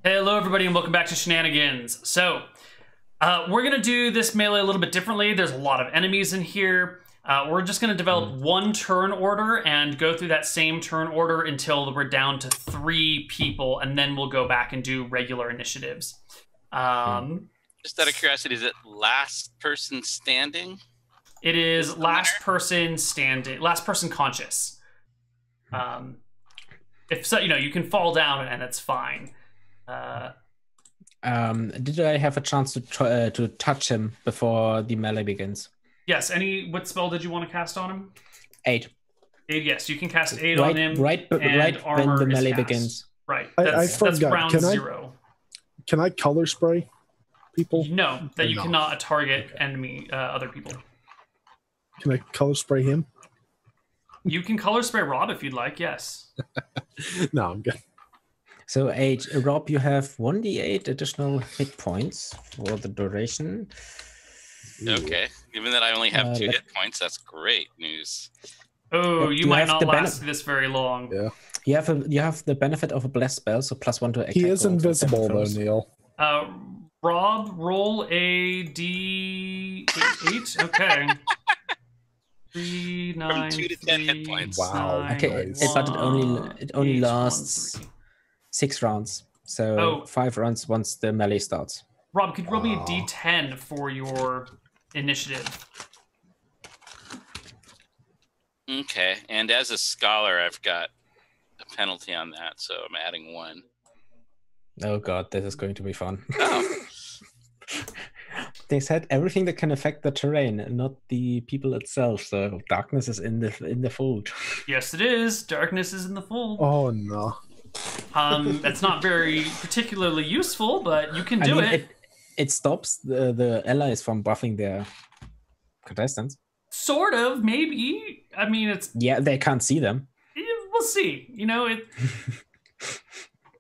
Hello, everybody, and welcome back to Shenanigans. So, we're going to do this melee a little bit differently. There's a lot of enemies in here. We're just going to develop one turn order and go through that same turn order until we're down to 3 people, and then we'll go back and do regular initiatives. Just out of curiosity, is it last person standing? It is last person standing, last person conscious. If so, you can fall down and it's fine. Did I have a chance to touch him before the melee begins? Yes. What spell did you want to cast on him? 8. 8. Yes, you can cast 8 on him. Right when the melee begins. Right. I forgot. That's round 0. Can I color spray people? No, that you cannot target enemy other people. Can I color spray him? You can color spray Rob if you'd like. Yes. No, I'm good. So 8, Rob, you have 1d8 additional hit points for the duration. Okay, given that I only have 2 hit points, that's great news. Oh, you might not last this very long. Yeah. You have the benefit of a blessed spell, so +1 to attack. He is invisible though, Neal. Rob, roll a d8. Okay. 3, 9, from 2 to 10 hit points. Wow. 9, Okay, but it only lasts 6 rounds, so 5 rounds once the melee starts. Rob, could you roll me a d10 for your initiative? Okay, and as a scholar, I've got a penalty on that, so I'm adding 1. Oh god, this is going to be fun. Oh. They said everything that can affect the terrain, not the people itself. So darkness is in the fold. Yes, it is. Darkness is in the fold. Oh no. That's not very particularly useful, but you can do it. It stops the allies from buffing their contestants. Sort of, maybe. I mean, it's... Yeah, they can't see them. We'll see.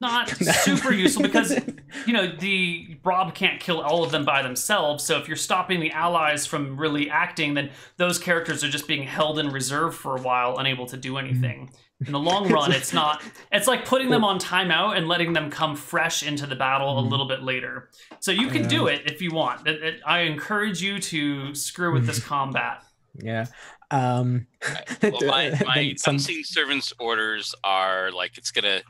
Not super useful because, the Rob can't kill all of them by themselves. So if you're stopping the allies from really acting, then those characters are just being held in reserve for a while, unable to do anything. In the long run, it's like putting them on timeout and letting them come fresh into the battle a little bit later. So you can do it if you want. I encourage you to screw with this combat. Yeah. Well, my unseen servant's orders are like it's gonna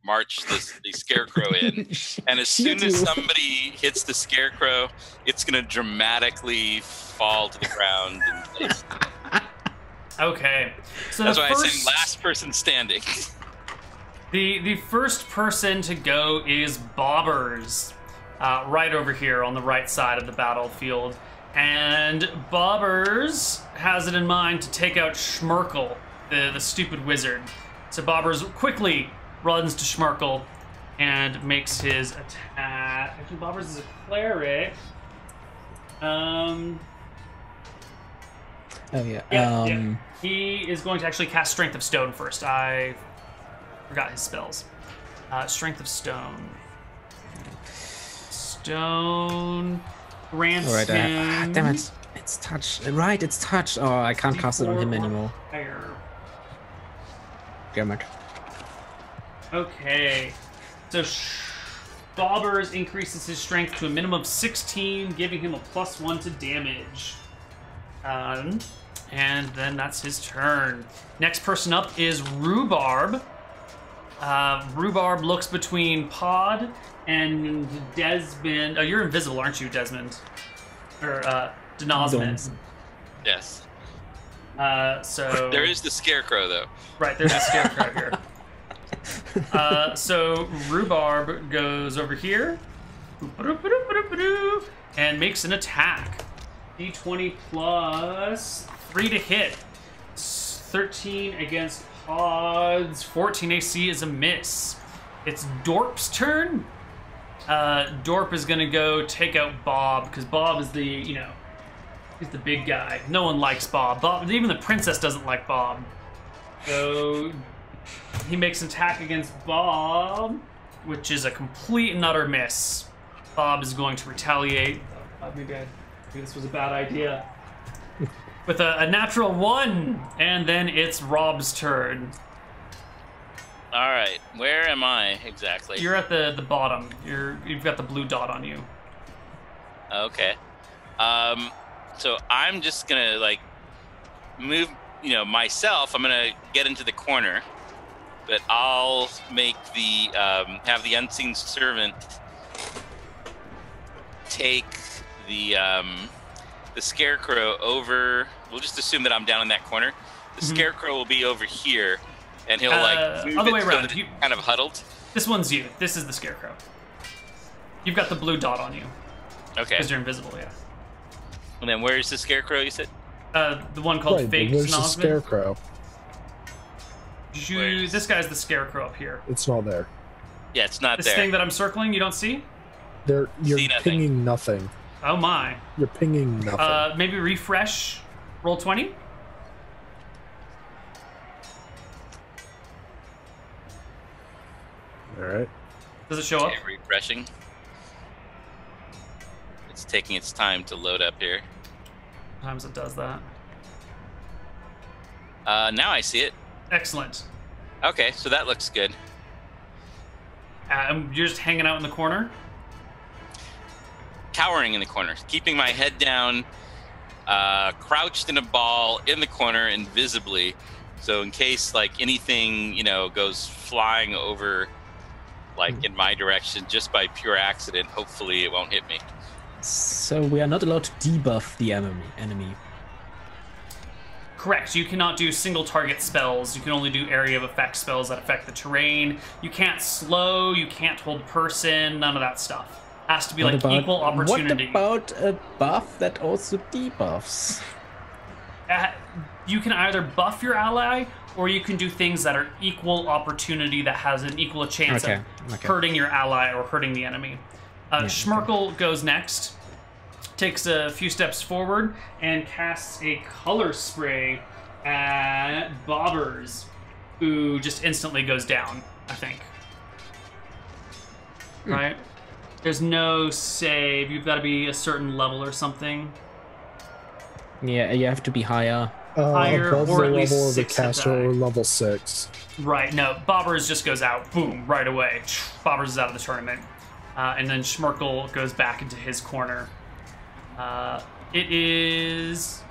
march the scarecrow in, and as soon as somebody hits the scarecrow, it's gonna dramatically fall to the ground. Okay, so that's why I said last person standing. The first person to go is Bobbers, right over here on the right side of the battlefield, and Bobbers has it in mind to take out Schmerkel, the stupid wizard. So Bobbers quickly runs to Schmerkel and makes his attack. Actually, Bobbers is a cleric. Oh yeah. He is going to actually cast Strength of Stone first. I forgot his spells. Strength of Stone. Stone grants him... damn it. It's touch. Right, it's touch. Oh, I can't cast it on him anymore. Damn it. Okay. So Bobbers increases his strength to a minimum of 16, giving him a +1 to damage. And then that's his turn. Next person up is Rhubarb. Rhubarb looks between Pod and Desmond. Oh, you're invisible, aren't you, Desmond? Or Denosmond. Yes. So there is the scarecrow, though. Right, there's a scarecrow here. So Rhubarb goes over here and makes an attack. D20 plus 3 to hit. 13 against Pod's. 14 AC is a miss. It's Dorp's turn. Dorp is gonna go take out Bob because Bob is he's the big guy. No one likes Bob. Even the princess doesn't like Bob. So he makes an attack against Bob, which is a complete and utter miss. Bob is going to retaliate. Maybe this was a bad idea. With a natural 1, and then it's Rob's turn. All right, where am I exactly? You're at the bottom. You've got the blue dot on you. Okay. So I'm just gonna like move, myself. I'm gonna get into the corner, but I'll make the have the unseen servant take the scarecrow over. We'll just assume that I'm down in that corner. The scarecrow will be over here, and he'll like move other way it so around. that it's kind of huddled. This one's you. This is the scarecrow. You've got the blue dot on you. Okay. Because you're invisible, yeah. And then where's the scarecrow? You said. The one called Right, Fake but where's the Snosman. scarecrow? This guy's the scarecrow up here. It's not there. Yeah, it's not This there. thing that I'm circling, you don't see? You're See nothing. pinging nothing. Oh my. You're pinging nothing. Maybe refresh. Roll 20. All right. Does it show up? Okay, refreshing. It's taking its time to load up here. Sometimes it does that. Now I see it. Excellent. Okay, so that looks good. You're just hanging out in the corner? Cowering in the corner, keeping my head down, crouched in a ball in the corner invisibly. So in case like anything, goes flying over like in my direction just by pure accident, hopefully it won't hit me. So we are not allowed to debuff the enemy. Correct. You cannot do single target spells. You can only do area of effect spells that affect the terrain. You can't slow. You can't hold person. None of that stuff. Has to be like equal opportunity. What about a buff that also debuffs? You can either buff your ally, or you can do things that are equal opportunity that has an equal chance of hurting your ally or hurting the enemy. Schmerkel goes next, takes a few steps forward, and casts a color spray at Bobbers, who just instantly goes down, I think. Right? There's no save. You've got to be a certain level or something. Yeah, you have to be higher. Higher, above or the at least level of the 6 caster, attack. or level 6. Right, no, Bobbers just goes out, boom, right away. Bobbers is out of the tournament. And then Schmerkel goes back into his corner. It is...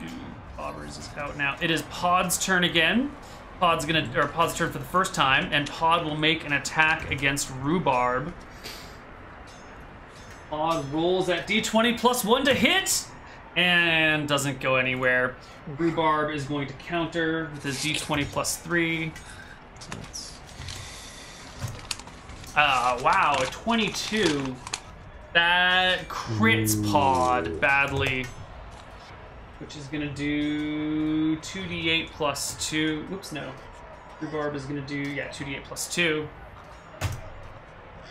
Bobbers is out now. It is Pod's turn again. Pod's turn for the first time, and Pod will make an attack against Rhubarb. Pod rolls at D20 plus 1 to hit, and doesn't go anywhere. Rhubarb is going to counter with his D20 plus 3. Wow, a 22. That crits Pod badly. Which is going to do 2d8 plus 2. Oops, no. Rhubarb is going to do, 2d8 plus 2.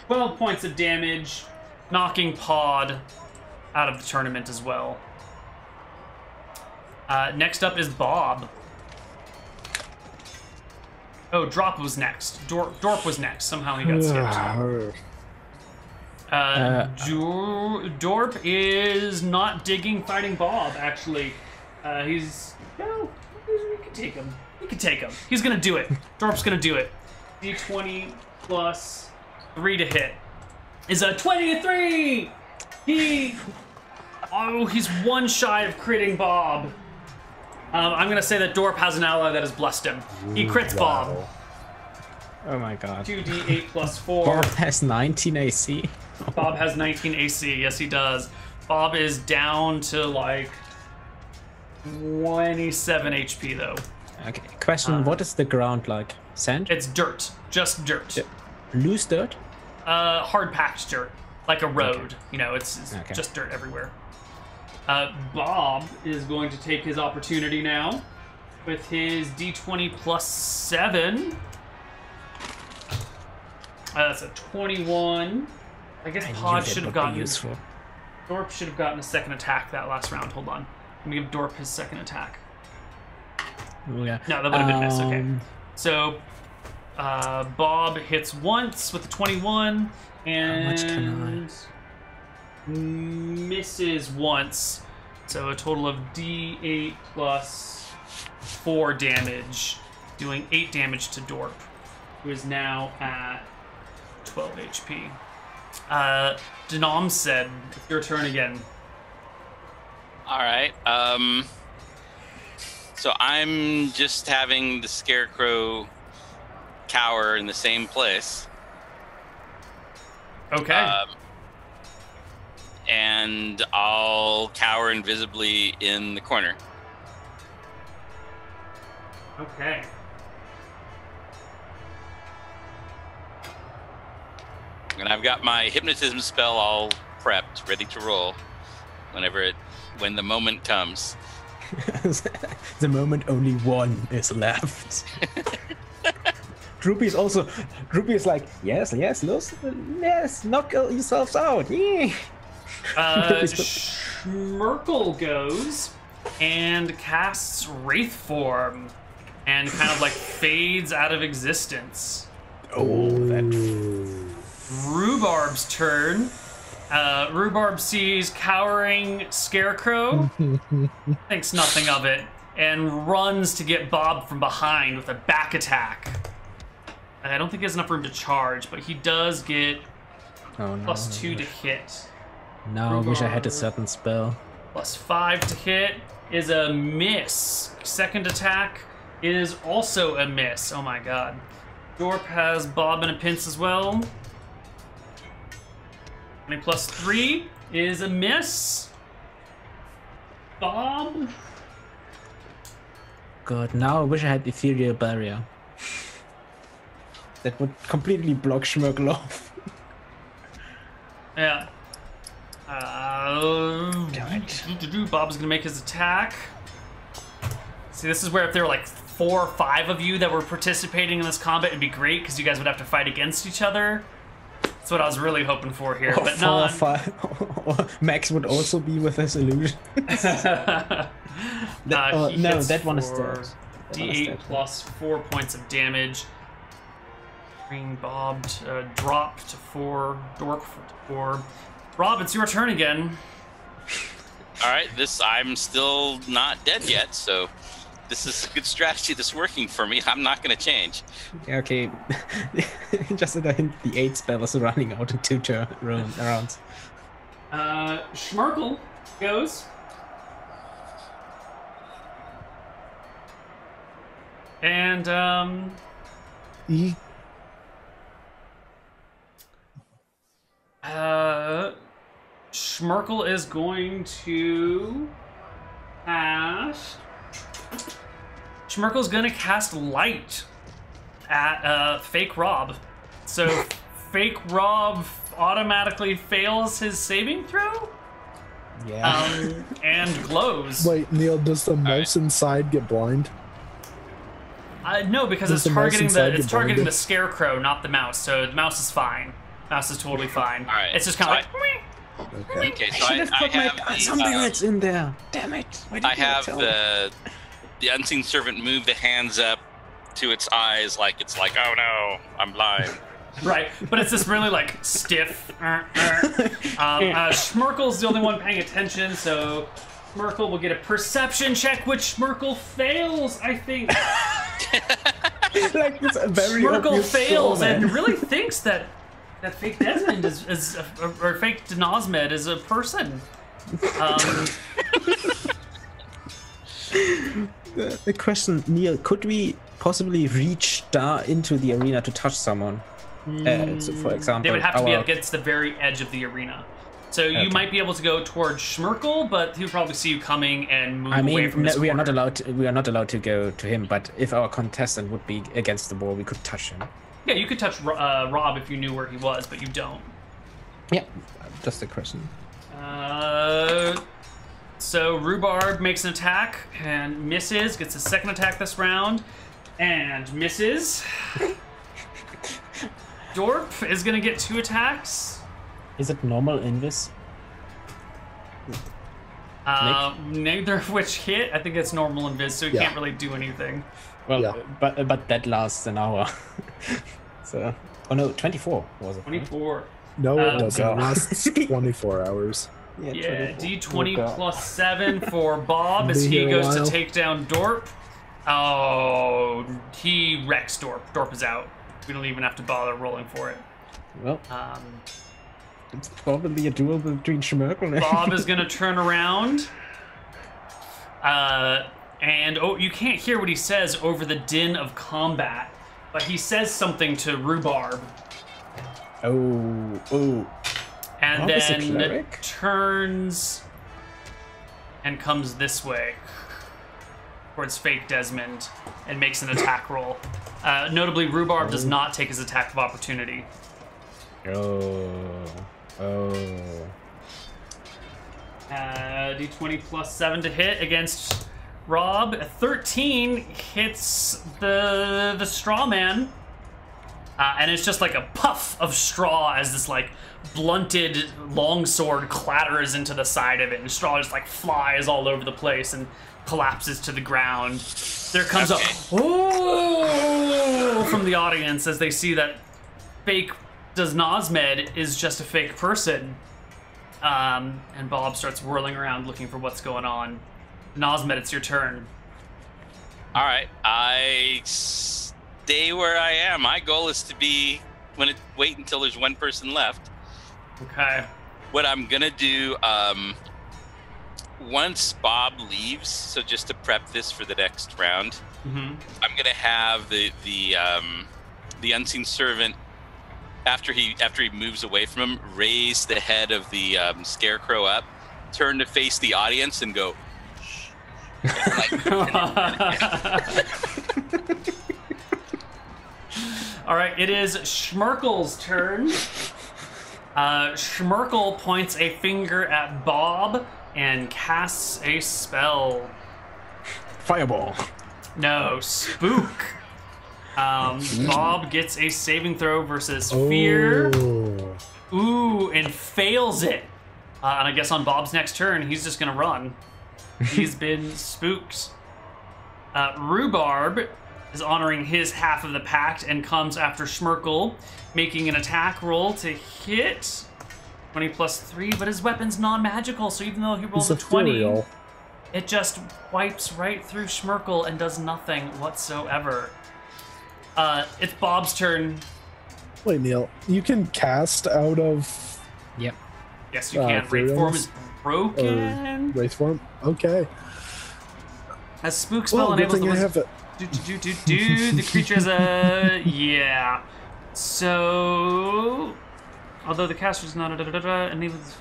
12 points of damage, knocking Pod out of the tournament as well. Next up is Bob. Oh, Drop was next. Dorp was next. Somehow he got skipped. Dorp is not digging fighting Bob, actually. We can take him. We can take him. He's gonna do it. Dorp's gonna do it. D20 plus 3 to hit is a 23! He's one shy of critting Bob. I'm gonna say that Dorp has an ally that has blessed him. He crits Bob. Oh my god. 2d8 plus 4. Bob has 19 AC. Bob has 19 AC. Yes, he does. Bob is down to like 27 HP though. Okay. Question: what is the ground like? Sand? It's dirt. Just dirt. Loose dirt? Hard packed dirt, like a road. Okay. It's just dirt everywhere. Bob is going to take his opportunity now with his D20 plus 7. That's a 21. I guess Pod should have gotten... Dorp should have gotten a second attack that last round. Hold on. Let me give Dorp his second attack. Oh, yeah. No, that would have been miss. Okay. So, Bob hits once with a 21. And... How much can misses once, so a total of D8 plus 4 damage, doing 8 damage to Dorp. who is now at 12 HP. Denom said, it's your turn again. All right. So I'm just having the Scarecrow cower in the same place. Okay. And I'll cower invisibly in the corner. Okay. And I've got my hypnotism spell all prepped, ready to roll when the moment comes. The moment only one is left. Droopy is like, yes, knock yourselves out. Yeah. Schmerkel goes and casts Wraith Form and kind of like fades out of existence. Oh, that. Rhubarb's turn. Rhubarb sees cowering Scarecrow, thinks nothing of it, and runs to get Bob from behind with a back attack. I don't think he has enough room to charge, but he does get +2 to hit. No, I wish I had a certain spell. +5 to hit is a miss. Second attack is also a miss. Oh my god. Dorp has Bob in a pinch as well. And +3 is a miss. Bob. God, now I wish I had Ethereal Barrier. That would completely block Schmerkel off. Yeah. Damn it. Bob's gonna make his attack. See, this is where if there were like 4 or 5 of you that were participating in this combat, it'd be great because you guys would have to fight against each other. That's what I was really hoping for here, but 4 or 5. Max would also be with his illusion. no, that one is dead. D8 +4 points of damage. Bring Bob to drop to 4, Dork to 4. Rob, it's your turn again. All right, I'm still not dead yet, so this is a good strategy that's working for me. I'm not going to change. Yeah, okay. Just a hint, the 8 spell is running out in 2 rounds. Schmerkel goes. And, Schmerkel is going to cast... Schmerkel's gonna cast Light at Fake Rob. So Fake Rob automatically fails his saving throw? Yeah. And glows. Wait, Neal, does the mouse inside get blind? No, because Does it's the mouse targeting inside the get targeting blinded? the Scarecrow, not the mouse. So the mouse is fine. Mouse is totally fine. All right, It's just kind of so like. Okay. Okay, so I Should have put have something the, else in there. Damn it! Why didn't I you have tell me? the unseen servant move the hands up to its eyes like it's like, oh no, I'm blind. Right, but it's this really like stiff. Schmerkel's the only one paying attention, so Schmerkel will get a perception check, which Schmerkel fails, I think. Like this very Schmerkel obvious fails troll, man. and really thinks that fake Desmond is or fake Denosmed is a person. The question, Neal, could we possibly reach into the arena to touch someone? So for example, They would have to be against the very edge of the arena. So you might be able to go towards Schmerkel, but he would probably see you coming and move away from his we are corner. not allowed to go to him. But if our contestant would be against the wall, we could touch him. Yeah, you could touch Rob if you knew where he was, but you don't. Yeah, just a question. So Rhubarb makes an attack and misses, gets a second attack this round, and misses. Dorp is gonna get 2 attacks. Is it normal invis? Neither of which hit. I think it's normal invis, so he Yeah. can't really do anything. Well, Yeah. but that lasts an hour. So, oh no, 24 was it? 24. No, it doesn't. God. It lasts 24 hours. Yeah, 24. D20 Oh, God. +7 for Bob as Be he here a goes to while. take down Dorp. Oh, he wrecks Dorp. Dorp is out. We don't even have to bother rolling for it. Well, it's probably a duel between Schmerkel and Bob is going to turn around. And you can't hear what he says over the din of combat, but he says something to Rhubarb. Oh. And Bob is a then cleric? turns and comes this way towards fake Desmond and makes an attack roll. Notably, Rhubarb does not take his attack of opportunity. Oh. D20 plus 7 to hit against Rob. A 13 hits the straw man. And it's just like a puff of straw as this like blunted longsword clatters into the side of it, and straw just like flies all over the place and collapses to the ground. There comes a "oh" from the audience as they see that fake Nosmed is just a fake person. And Bob starts whirling around looking for what's going on. Nosmed, it's your turn. All right, I stay where I am. My goal is to be wait until there's one person left. Okay. What I'm gonna do, once Bob leaves, so just to prep this for the next round, I'm gonna have the unseen servant, after he moves away from him, raise the head of the scarecrow up, turn to face the audience, and go. All right, it is Schmerkel's turn. Schmerkel points a finger at Bob and casts a spell. Fireball. No, spook. Bob gets a saving throw versus fear. Ooh, and fails it. And I guess on Bob's next turn, he's just gonna run. He's been spooked. Rhubarb is honoring his half of the pact and comes after Schmerkel, making an attack roll to hit. 20 plus 3, but his weapon's non-magical, so even though he rolls a 20, ethereal. it just wipes right through Schmerkel and does nothing whatsoever. It's Bob's turn. Wait, Neal, you can cast out of Yep. Yes, you can. Wraith form is or broken. Wraith form? Okay. As spook spell Well, good enables the thing I wizard. have it. The creature has a yeah. So, although the caster is not enables.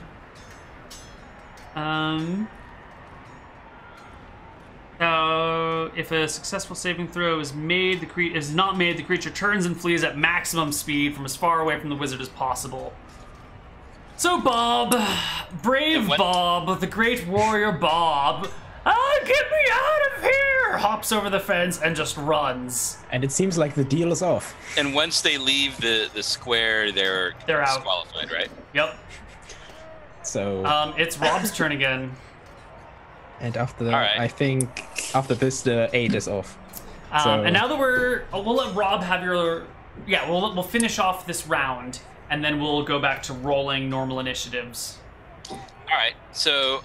If a successful saving throw is made, the creature turns and flees at maximum speed from as far away from the wizard as possible. So Bob, brave Bob, the great warrior Bob, get me out of here! Hops over the fence and just runs. And it seems like the deal is off. And once they leave the square, they're out. disqualified, right? Yep. So. It's Rob's turn again. And after that, right. I think after this, the 8 is off. And now that we'll let Rob have your, we'll finish off this round, and then we'll go back to rolling normal initiatives. All right. So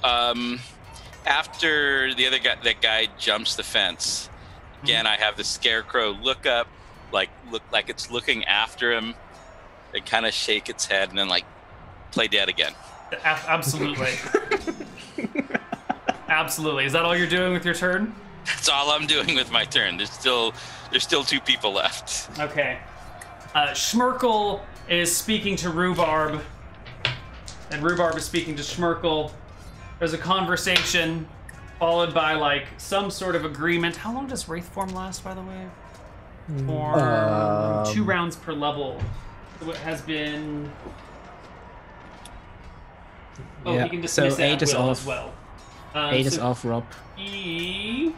after that guy jumps the fence, again, I have the scarecrow look like it's looking after him, and kind of shake its head, and then like play dead again. Absolutely. Absolutely. Is that all you're doing with your turn? That's all I'm doing with my turn. There's still 2 people left. Okay. Schmerkel is speaking to Rhubarb, and Rhubarb is speaking to Schmerkel. There's a conversation followed by like some sort of agreement. How long does Wraith form last, by the way? For 2 rounds per level. So it has been. Oh, Yeah, he can dismiss so it 8 at is will off. as well. 8 is off, Rob. He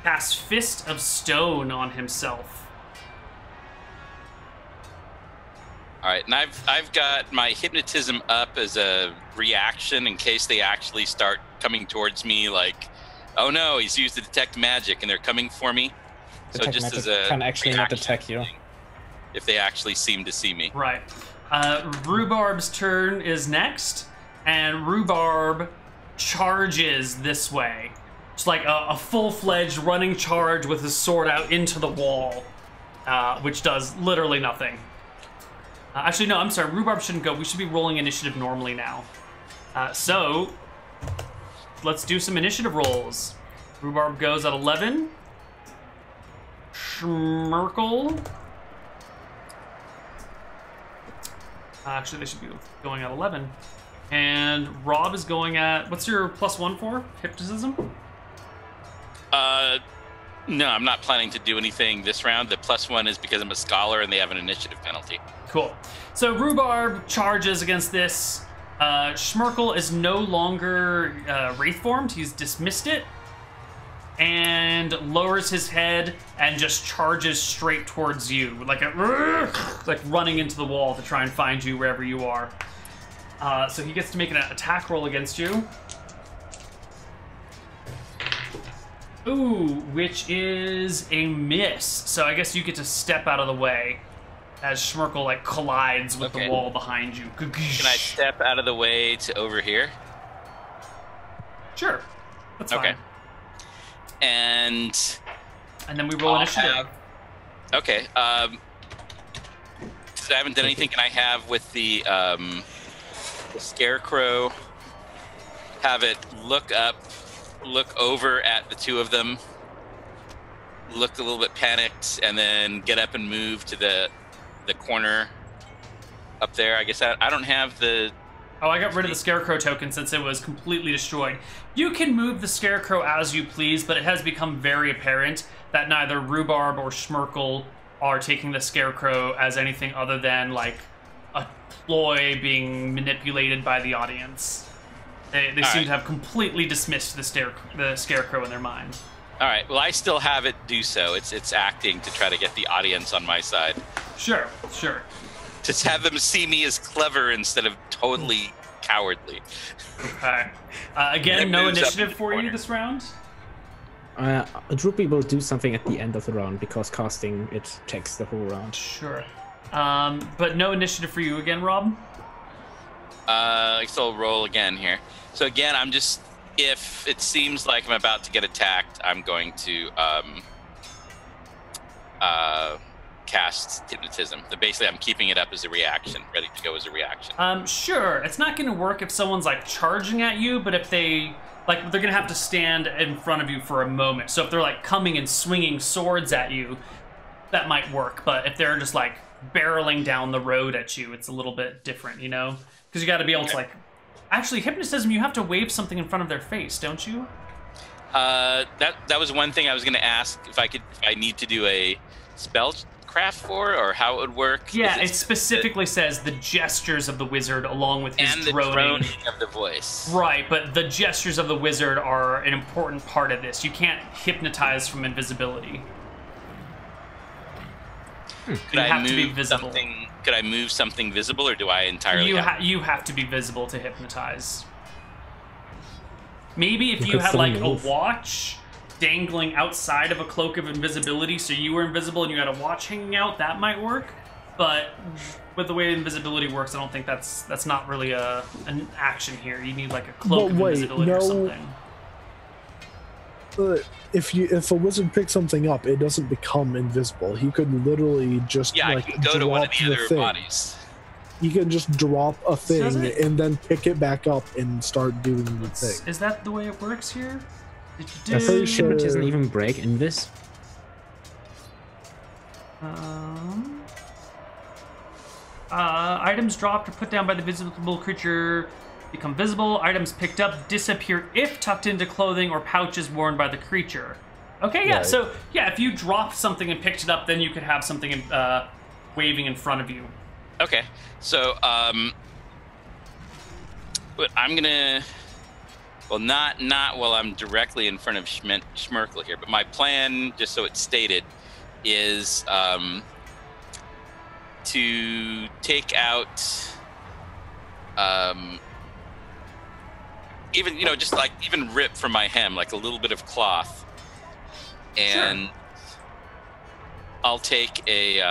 casts Fist of Stone on himself. All right, and I've got my hypnotism up as a reaction in case they actually start coming towards me. Like, oh no, he's used to detect magic, and they're coming for me. So Detect just magic as a can actually not reaction detect you. thing, if they actually seem to see me. Right. Rhubarb's turn is next, and Rhubarb charges this way. It's like a full-fledged running charge with his sword out into the wall. which does literally nothing. Actually, no, I'm sorry. Rhubarb shouldn't go. We should be rolling initiative normally now. So, let's do some initiative rolls. Rhubarb goes at 11. Schmerkel. Actually, they should be going at 11. And Rob is going at... What's your +1 for? Hypnotism? No, I'm not planning to do anything this round. The +1 is because I'm a scholar and they have an initiative penalty. Cool. So Rhubarb charges against this. Schmerkel is no longer wraith formed. He's dismissed it. And lowers his head and just charges straight towards you. Like running into the wall to try and find you wherever you are. So he gets to make an attack roll against you. Ooh, which is a miss. So I guess you get to step out of the way as Schmerkel like collides with the wall behind you. Can I step out of the way to over here? Sure, that's fine. And then we roll initiative. Okay. Since I haven't done anything, can I have with the scarecrow have it look over at the two of them, look a little bit panicked, and then get up and move to the corner up there? I guess I don't have the... Oh, I got rid of the Scarecrow token since it was completely destroyed. You can move the Scarecrow as you please, but it has become very apparent that neither Rhubarb or Schmerkel are taking the Scarecrow as anything other than, like, a ploy being manipulated by the audience. They seem to have completely dismissed the Scarecrow in their mind. All right, well, I still have it do so. It's acting to try to get the audience on my side. Sure. Just have them see me as clever instead of totally cowardly. Okay. Again, no initiative for you this round? Droopy will do something at the end of the round because casting it takes the whole round. Sure. But no initiative for you again, Rob? So I'll roll again here. So again, I'm just... If it seems like I'm about to get attacked, I'm going to cast hypnotism. So basically, I'm keeping it up as a reaction, ready to go as a reaction. Sure. It's not going to work if someone's like charging at you, but if they they're going to have to stand in front of you for a moment. So if they're like coming and swinging swords at you, that might work. But if they're just like barreling down the road at you, it's a little bit different, you know? Because you got to be able to like... Actually, hypnotism, you have to wave something in front of their face, don't you? That was one thing I was going to ask if I need to do a spellcraft for, or how it would work. Yeah, it specifically says the gestures of the wizard along with his droning of the voice. Right, but the gestures of the wizard are an important part of this. You can't hypnotize from invisibility. Could I have to be visible. Could I move something visible, or do I entirely you have to be visible to hypnotize. Maybe if you had like a watch dangling outside of a cloak of invisibility, so you were invisible and you had a watch hanging out, that might work. But with the way invisibility works, I don't think that's not really an action here. You need like a cloak of invisibility or something. If a wizard picks something up, it doesn't become invisible. He could literally just I can go to one of the other bodies. You can just drop a thing and then pick it back up and start doing the thing. Is that the way it works here? Does hypnotism even break in this? Items dropped or put down by the visible creature become visible. Items picked up disappear if tucked into clothing or pouches worn by the creature. Okay, yeah. Right. So yeah, if you dropped something and picked it up, then you could have something waving in front of you. Okay, so I'm gonna, well, not while I'm directly in front of Schmerkel here, but my plan, just so it's stated, is to take out even even rip from my hem like a little bit of cloth, and sure. I'll take a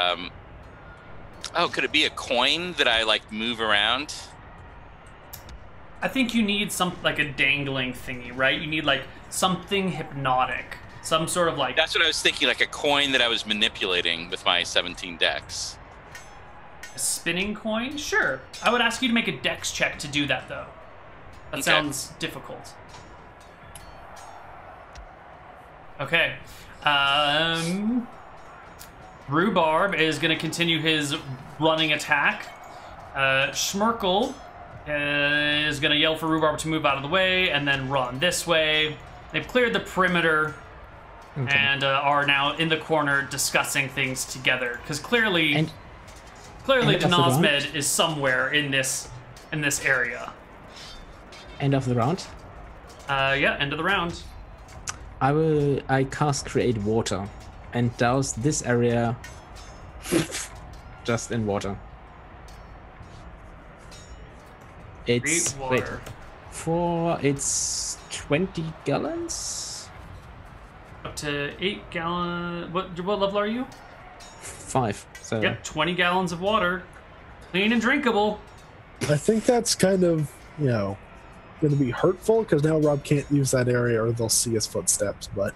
could it be a coin that I like move around? I think you need like a dangling thingy, right? You need like something hypnotic. Some sort of like... That's what I was thinking, like a coin that I was manipulating with my 17 dex. A spinning coin? Sure. I would ask you to make a dex check to do that, though. That sounds difficult. Okay. Rhubarb is going to continue his running attack. Schmirkel is going to yell for Rhubarb to move out of the way and then run this way. They've cleared the perimeter and are now in the corner discussing things together. Because clearly Denazmed is somewhere in this area. End of the round? Yeah, end of the round. I cast Create Water and douse this area just in water. It's it's 20 gallons. Up to 8 gallons. What level are you? 5. So yep, 20 gallons of water, clean and drinkable. I think that's kind of going to be hurtful because now Rob can't use that area or they'll see his footsteps. But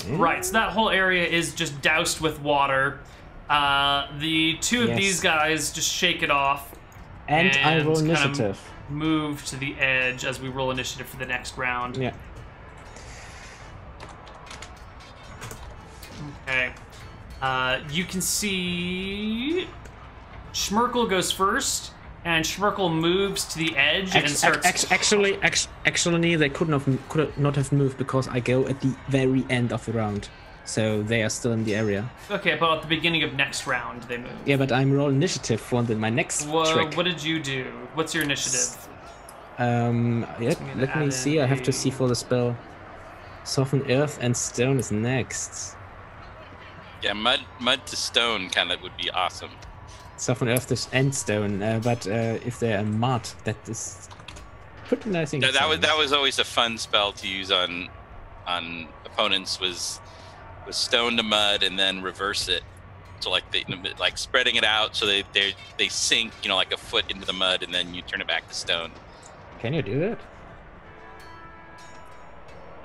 right, so that whole area is just doused with water. The two of these guys just shake it off. And I roll initiative. Move to the edge as we roll initiative for the next round. Yeah. Okay. You can see Schmirkel goes first, and Schmirkel moves to the edge and starts... Actually, they could not have moved because I go at the very end of the round. So they are still in the area. Okay, but at the beginning of next round, they move. Yeah, but I'm rolling initiative for my next trick. What did you do? What's your initiative? Let me see. I have to see for the spell. Soften earth and stone is next. Yeah, mud to stone kind of would be awesome. Soften earth and stone, but if they're mud, that is pretty nice. No, that was always a fun spell to use on opponents was stone to mud and then reverse it. So like spreading it out so they sink, like a foot into the mud and then you turn it back to stone. Can you do that?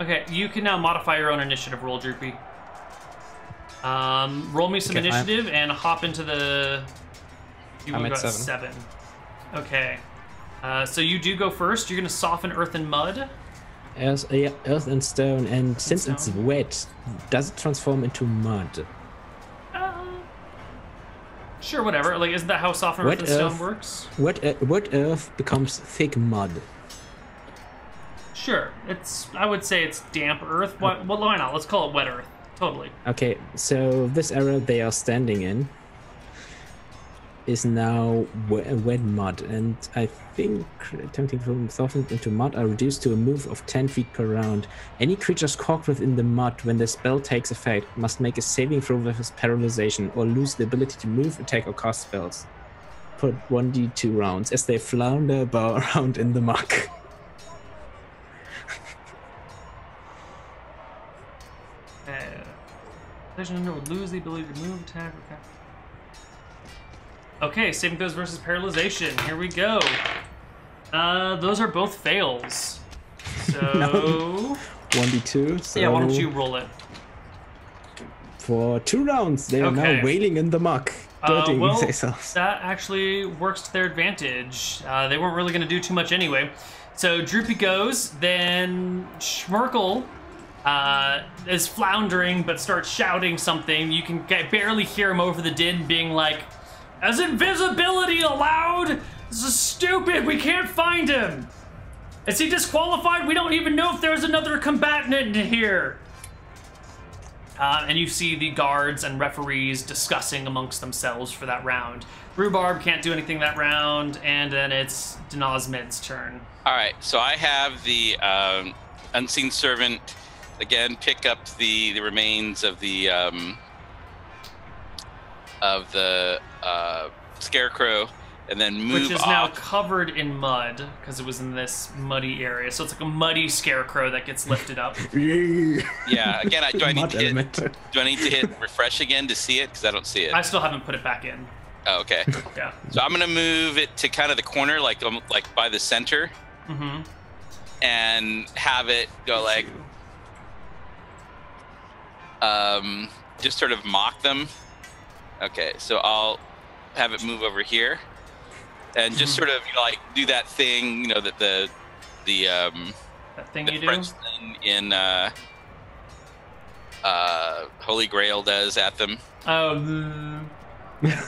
Okay, you can now modify your own initiative roll, Droopy. Roll me some initiative and hop into the... I'm at 7. Okay. So you do go first. You're going to soften earth and mud. Earth and stone, and since it's wet, does it transform into mud? Sure, whatever. Like, isn't that how soften earth and stone works? Wet earth becomes thick mud. Sure. I would say it's damp earth. Well, why not? Let's call it wet earth. Totally. Okay, so this area they are standing in is now wet mud, and I think attempting to soften it into mud are reduced to a move of 10 feet per round. Any creatures caught within the mud when the spell takes effect must make a saving throw with paralyzation or lose the ability to move, attack, or cast spells for 1d2 rounds as they flounder around in the muck. Would lose the ability to move, attack, or cast. Okay, saving throws versus paralyzation. Here we go. Those are both fails. So... No. 1d2. So yeah, why don't you roll it? For 2 rounds, they are now wailing in the muck. Dirtying themselves. That actually works to their advantage. They weren't really going to do too much anyway. So Droopy goes, then Schmirkel is floundering but starts shouting something. You can barely hear him over the din being like, "Is invisibility allowed? This is stupid. We can't find him. Is he disqualified? We don't even know if there's another combatant in here." And you see the guards and referees discussing amongst themselves for that round. Rhubarb can't do anything that round, and then it's Denazmed's turn. All right, so I have the Unseen Servant again pick up the remains of the Scarecrow, and then move Which is off. now covered in mud because it was in this muddy area. So it's like a muddy Scarecrow that gets lifted up. Yeah. Again, do I need to hit refresh again to see it? Because I don't see it. I still haven't put it back in. Oh, okay. Yeah. So I'm gonna move it to kind of the corner, like by the center, Mm-hmm. and have it go like just sort of mock them. Okay, so I'll have it move over here, and just sort of like do that thing, that the that thing the you French do thing in Holy Grail does at them. Oh,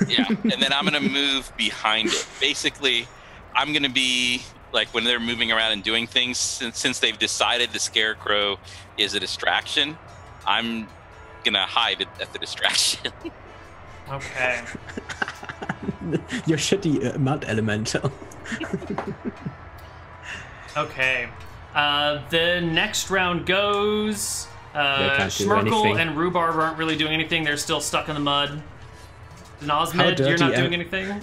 Yeah, and then I'm gonna move behind it. Basically, I'm gonna be like when they're moving around and doing things. Since they've decided the Scarecrow is a distraction, I'm gonna hide at the distraction. okay. Your shitty mud elemental. Okay. The next round goes. can't do Schmirkel anything. and Rhubarb aren't really doing anything. They're still stuck in the mud. Nosmed, you're dirty not doing anything?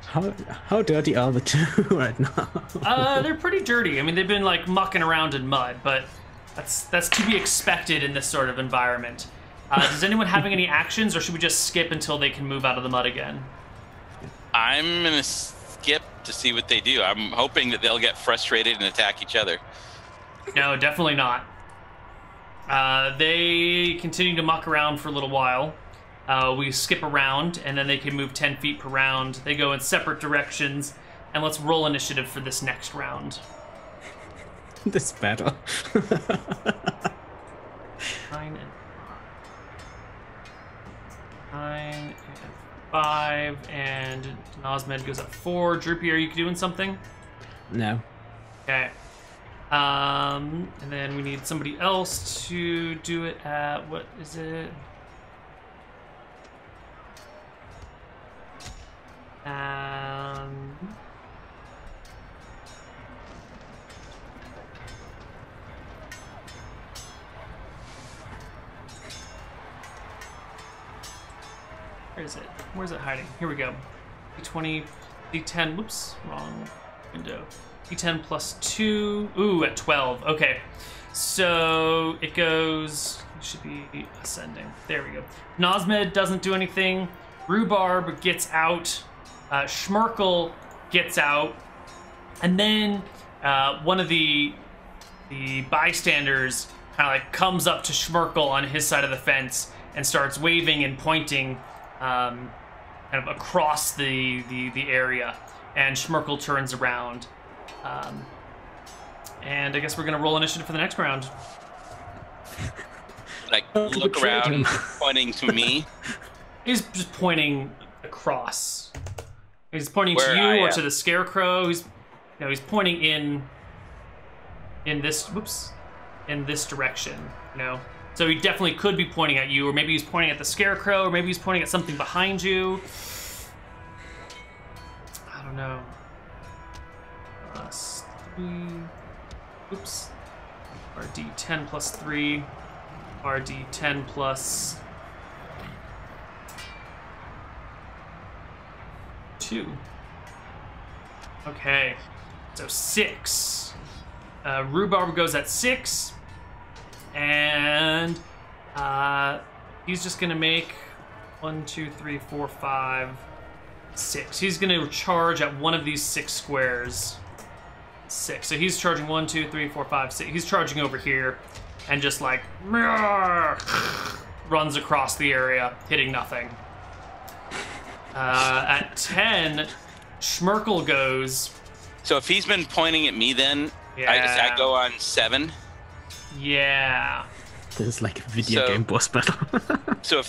How dirty are the two right now? They're pretty dirty. I mean, they've been like mucking around in mud, but that's to be expected in this sort of environment. Does anyone having any actions, or should we just skip until they can move out of the mud again? I'm gonna skip to see what they do. I'm hoping that they'll get frustrated and attack each other. No, definitely not. They continue to muck around for a little while. We skip around, and then they can move 10 feet per round. They go in separate directions, and let's roll initiative for this next round. This battle. 9 and 5, and Nosmed goes up 4. Droopy, are you doing something? No. Okay. And then we need somebody else to do it at, what is it? Where is it? Where's it hiding? Here we go. D20, D10, whoops, wrong window. D10 plus 2, ooh, at 12, okay. So it goes, it should be ascending. There we go. Nosmed doesn't do anything. Rhubarb gets out. Schmirkel gets out. And then one of the bystanders kind of like comes up to Schmirkel on his side of the fence and starts waving and pointing kind of across the area. And Schmirkel turns around. And I guess we're going to roll initiative for the next round. Like, look around, pointing to me. He's just pointing across. He's pointing Where to I you or am. to the Scarecrow. He's pointing in this, whoops, in this direction, So he definitely could be pointing at you, or maybe he's pointing at the Scarecrow, or maybe he's pointing at something behind you. I don't know. Plus 3. Oops. RD10 plus 3. RD10 plus 2. Okay. So 6. Rhubarb goes at 6. And he's just gonna make 1, 2, 3, 4, 5, 6. He's gonna charge at one of these 6 squares. 6. So he's charging 1, 2, 3, 4, 5, 6. He's charging over here and just like runs across the area, hitting nothing. At 10, Schmirkel goes. So if he's been pointing at me, then I go on 7. Yeah. This is like a video game boss battle. So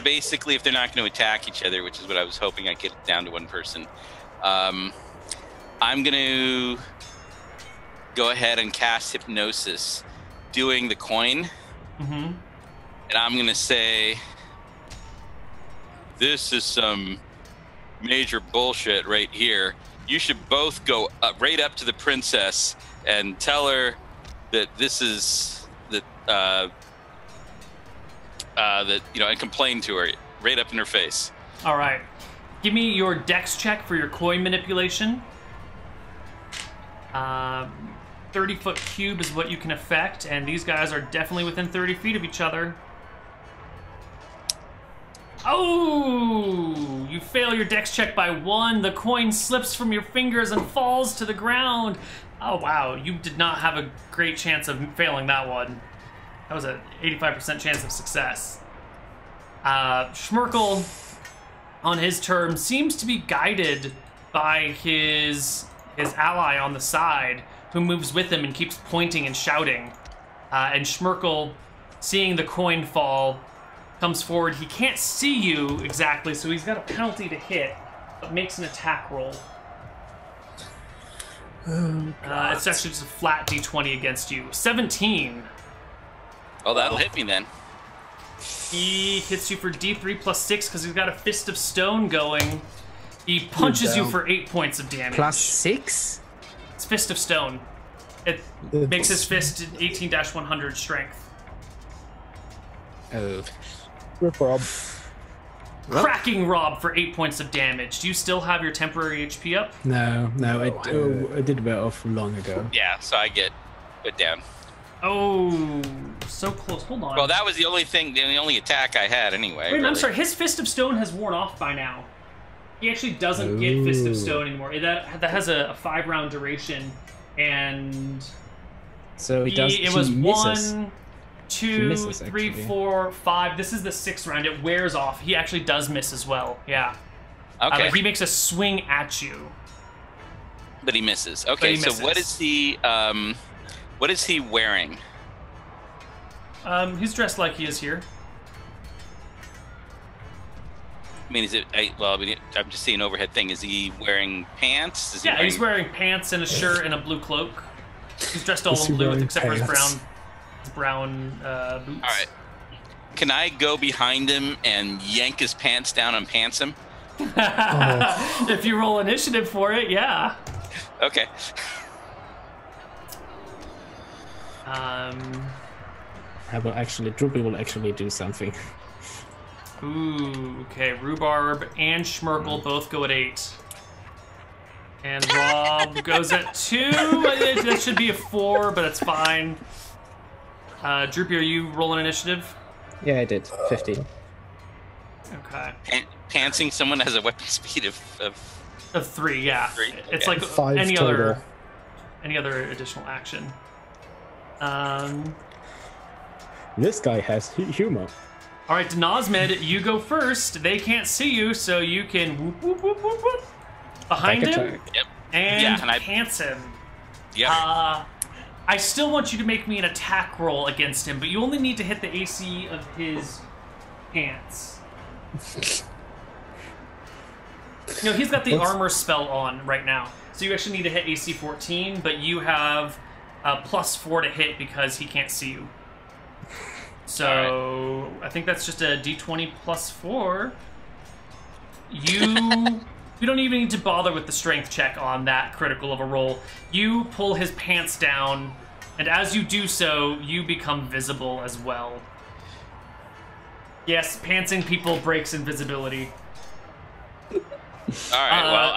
basically, if they're not going to attack each other, which is what I was hoping I'd get it down to one person, I'm going to go ahead and cast Hypnosis, doing the coin. Mm-hmm. And I'm going to say, this is some major bullshit right here. You should both go right up to the princess and tell her that this is and complain to her right up in her face. All right. Give me your dex check for your coin manipulation. 30-foot cube is what you can affect, and these guys are definitely within 30 feet of each other. Oh! You fail your dex check by 1. The coin slips from your fingers and falls to the ground. Oh, wow. You did not have a great chance of failing that one. That was an 85% chance of success. Schmerkel, on his turn, seems to be guided by his ally on the side, who moves with him and keeps pointing and shouting. And Schmerkel, seeing the coin fall, comes forward. He can't see you exactly, so he's got a penalty to hit, but makes an attack roll. It's actually just a flat d20 against you. 17. Oh, that'll hit me then. He hits you for d3 plus 6 because he's got a Fist of Stone going. He punches you for 8 points of damage. Plus 6? It's Fist of Stone. It makes his fist 18-100 strength. Oh. Rip Rob. Cracking Rob for 8 points of damage. Do you still have your temporary HP up? No, I did wear off long ago. Yeah, so I get put down. Oh, so close. Hold on. Well, that was the only thing, the only attack I had anyway. Wait, really. I'm sorry. His Fist of Stone has worn off by now. He actually doesn't get Fist of Stone anymore. That has a 5-round duration, and so he does. It was misses. 1, 2, 3, 4, 5. This is the 6th round. It wears off. He actually does miss as well. Yeah. Okay. But he makes a swing at you. But he misses. Okay, so what is he wearing? He's dressed like he is here. I mean, is it? I'm just seeing an overhead thing. Is he wearing pants? He's wearing pants and a shirt and a blue cloak. He's dressed all in blue except for his brown boots. All right. Can I go behind him and yank his pants down and pants him? If you roll initiative for it, yeah. Okay. Droopy will actually do something. Ooh, okay. Rhubarb and Schmerkel both go at 8. And Rob goes at 2. That should be a 4, but it's fine. Droopy, are you rolling initiative? Yeah, I did. 15. Okay. Pantsing someone has a weapon speed of 3, yeah. 3? Okay. It's like 5 any total. other additional action. This guy has humor. All right, Denazmed, you go first. They can't see you, so you can whoop, whoop, whoop, whoop, whoop, behind Back him attack. Yep. and I pants him. Yeah. I still want you to make me an attack roll against him, but you only need to hit the AC of his pants. No, he's got the armor spell on right now, so you actually need to hit AC 14, but you have +4 to hit because he can't see you. So right. I think that's just a d20 plus 4. You don't even need to bother with the strength check on that critical of a roll. You pull his pants down, and as you do so, you become visible as well. Yes, pantsing people breaks invisibility. All right. Well,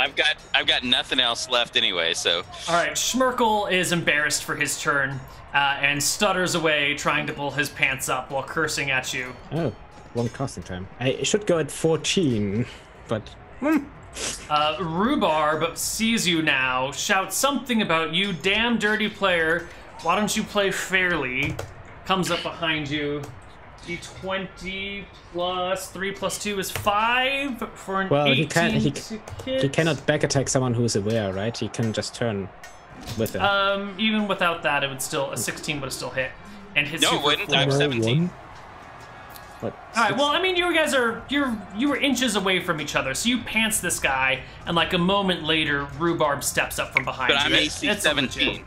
I've got nothing else left anyway. So. All right. Schmerkel is embarrassed for his turn and stutters away, trying to pull his pants up while cursing at you. Oh, long casting time. I should go at 14, but. Rhubarb sees you now, shouts something about you, damn dirty player. Why don't you play fairly? Comes up behind you. D20 plus 3 plus 2 is 5 for an 18 he cannot back attack someone who's aware, right? He can just turn with him. Even without that, it would still, a 16 would have still hit. And hits you it wouldn't. I have 17. What? All right. Well, I mean, you guys you were inches away from each other, so you pants this guy, and like a moment later, Rhubarb steps up from behind you. But I'm AC 17.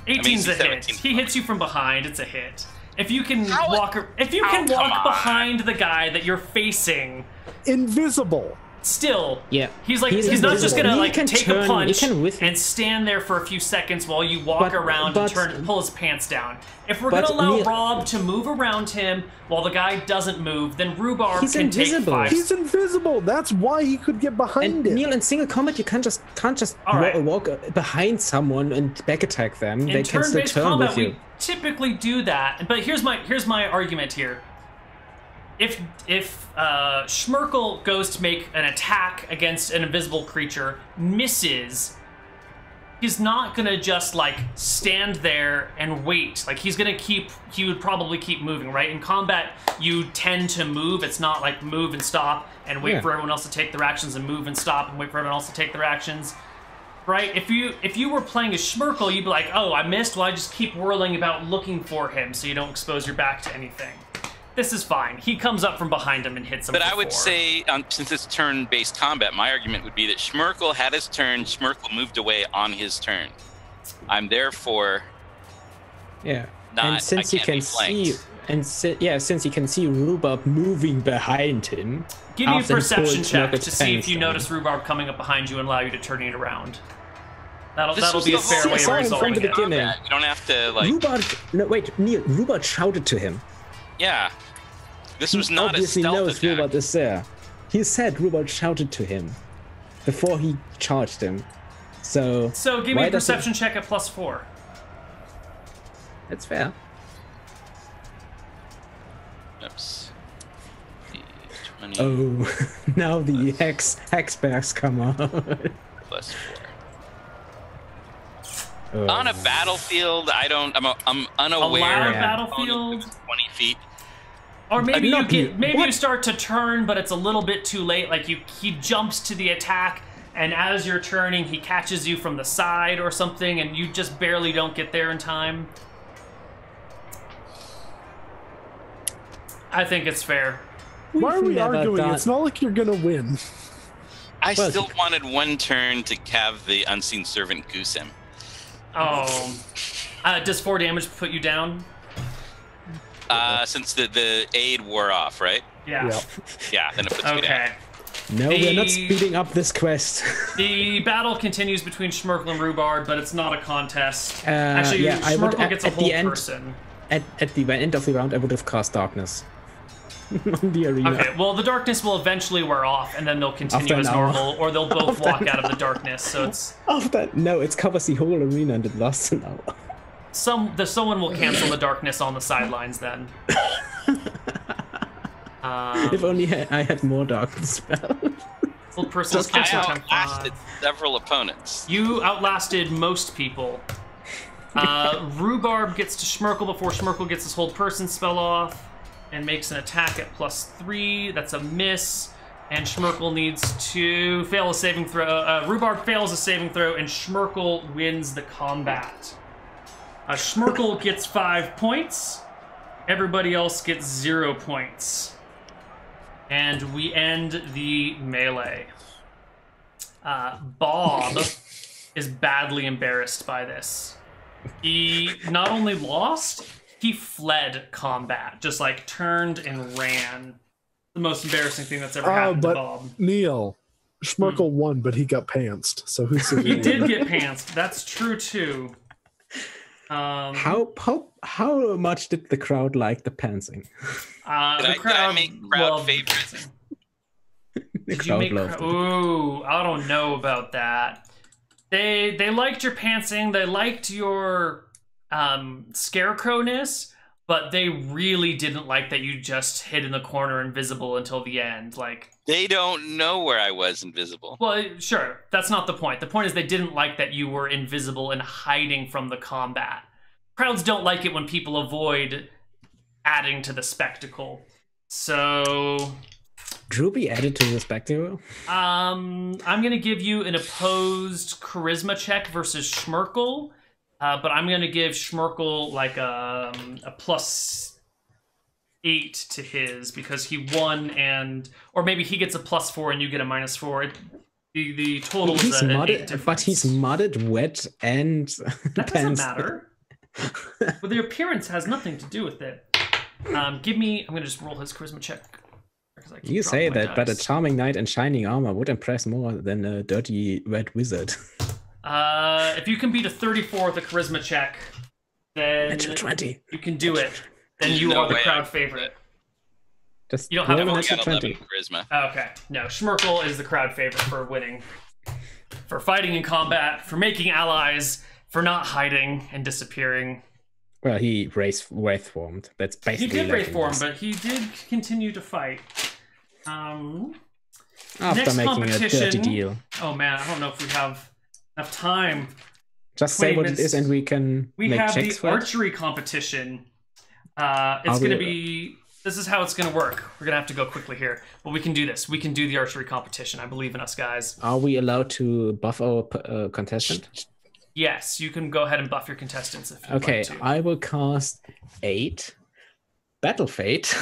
18's a hit. He hits you from behind. It's a hit. If you can walk behind the guy that you're facing, invisible. Still, yeah, he's not just gonna like take a punch and stand there for a few seconds while you walk around and pull his pants down. If we're gonna allow Rob to move around him while the guy doesn't move, then Rhubarb can take 5. He's invisible. That's why he could get behind him. Neal, in single combat, you can't just walk behind someone and back attack them. They can still turn with you. We typically do that, but here's my argument here. If Schmerkel goes to make an attack against an invisible creature, misses, he's not gonna just like stand there and wait. Like he would probably keep moving, right? In combat, you tend to move. It's not like move and stop and wait for everyone else to take their actions and move and stop and wait for everyone else to take their actions. Right? If you were playing as Schmerkel, you'd be like, oh, I missed, well I just keep whirling about looking for him so you don't expose your back to anything. This is fine. He comes up from behind him and hits him. But I would say, since it's turn-based combat, my argument would be that Schmerkel had his turn. Schmerkel moved away on his turn. I'm therefore Yeah. not. And since I you can't be can flanked. see, since you can see Rhubarb moving behind him. Give me a after he perception pulls check Schmerkel's to see if pants you down. notice Rhubarb coming up behind you and allow you to turn it around. This That'll was be a the fair whole way of saw him from resolving the it. beginning. You don't have to like. Rhubarb, no, wait, Neal, Rhubarb shouted to him. Yeah. This was not a Obviously stealth knows attack. Rhubarb is there. He said Rhubarb shouted to him before he charged him. So So give me why a doesn't- perception check at +4. That's fair. Oops. 20 Oh, now the hexbacks come out. plus 4. Oh. On a battlefield, I'm unaware. ladder of battlefield? opponents within 20 feet. Or maybe you not get you. maybe What? you start to turn, but it's a little bit too late. Like he jumps to the attack, and as you're turning, he catches you from the side or something, and you just barely don't get there in time. I think it's fair. Why are we never arguing? done- It's not like you're gonna win. I Well, still wanted one turn to have the unseen servant goose him. Oh, does 4 damage put you down? Since the aid wore off, right? Yeah. Yeah. Yeah, then it puts me down. Okay. No, we're not The- speeding up this quest. The battle continues between Schmerkel and Rhubarb, but it's not a contest. Uh, Actually, yeah, I would- Schmerkel gets a at the whole end- person. At the end of the round, I would have cast darkness on the arena. Okay, well, the darkness will eventually wear off, and then they'll continue After an as hour. normal, or they'll both After walk an out of the darkness. So it's No, it covers the whole arena and it lasts an hour. someone will cancel the darkness on the sidelines then. If only I had more darkness spells. Old person's I cancel time outlasted 5. several opponents. You outlasted most people. Rhubarb gets to Schmerkel before Schmerkel gets his hold person spell off and makes an attack at +3. That's a miss. And Schmerkel needs to fail a saving throw. Rhubarb fails a saving throw, and Schmerkel wins the combat. Schmerkel gets 5 points. Everybody else gets 0 points. And we end the melee. Bob is badly embarrassed by this. He not only lost, he fled combat. Just like turned and ran. The most embarrassing thing that's ever happened to but Bob. Neal, Schmerkel won, but he got pantsed. So who's the He did get pantsed. That's true too. How much did the crowd like the pantsing? Did I make crowd loved favorites? The Did you crowd make loved it. Ooh, I don't know about that. They liked your pantsing. They liked your scarecrowness, but they really didn't like that you just hid in the corner invisible until the end. Like, They don't know where I was invisible. well, sure, that's not the point. The point is they didn't like that you were invisible and hiding from the combat. Crowds don't like it when people avoid adding to the spectacle. So Drew be added to the spectacle? I'm gonna give you an opposed charisma check versus Schmerkel, but I'm gonna give Schmerkel like a +8 to his because he won, and or maybe he gets a +4 and you get a -4. The total is He's an 8 modded, difference. but he's modded, wet, and That doesn't pants. matter. But the appearance has nothing to do with it. Give me. I'm gonna just roll his charisma check. 'cause I keep You say dropping my that, but a dice. charming knight in shining armor would impress more than a dirty red wizard. If you can beat a 34 with a charisma check, then Natural 20. you can do it. Then you No are the way. crowd favorite. Just You don't have roll to a I've roll natural got 20. 11 charisma. Okay, no, Schmerkel is the crowd favorite for winning, for fighting in combat, for making allies, for not hiding and disappearing. Well, he wraith formed. That's He basically did raise like form, this. but he did continue to fight. After next making a dirty competition- deal. Oh man, I don't know if we have enough time. Just say what it is, and we can We make have checks the for it. archery competition. It's going to be... This is how it's going to work. We're going to have to go quickly here. But we can do this. We can do the archery competition. I believe in us, guys. Are we allowed to buff our contestant? Yes, you can go ahead and buff your contestants if you Okay, like to. I will cast 8. Battle Fate.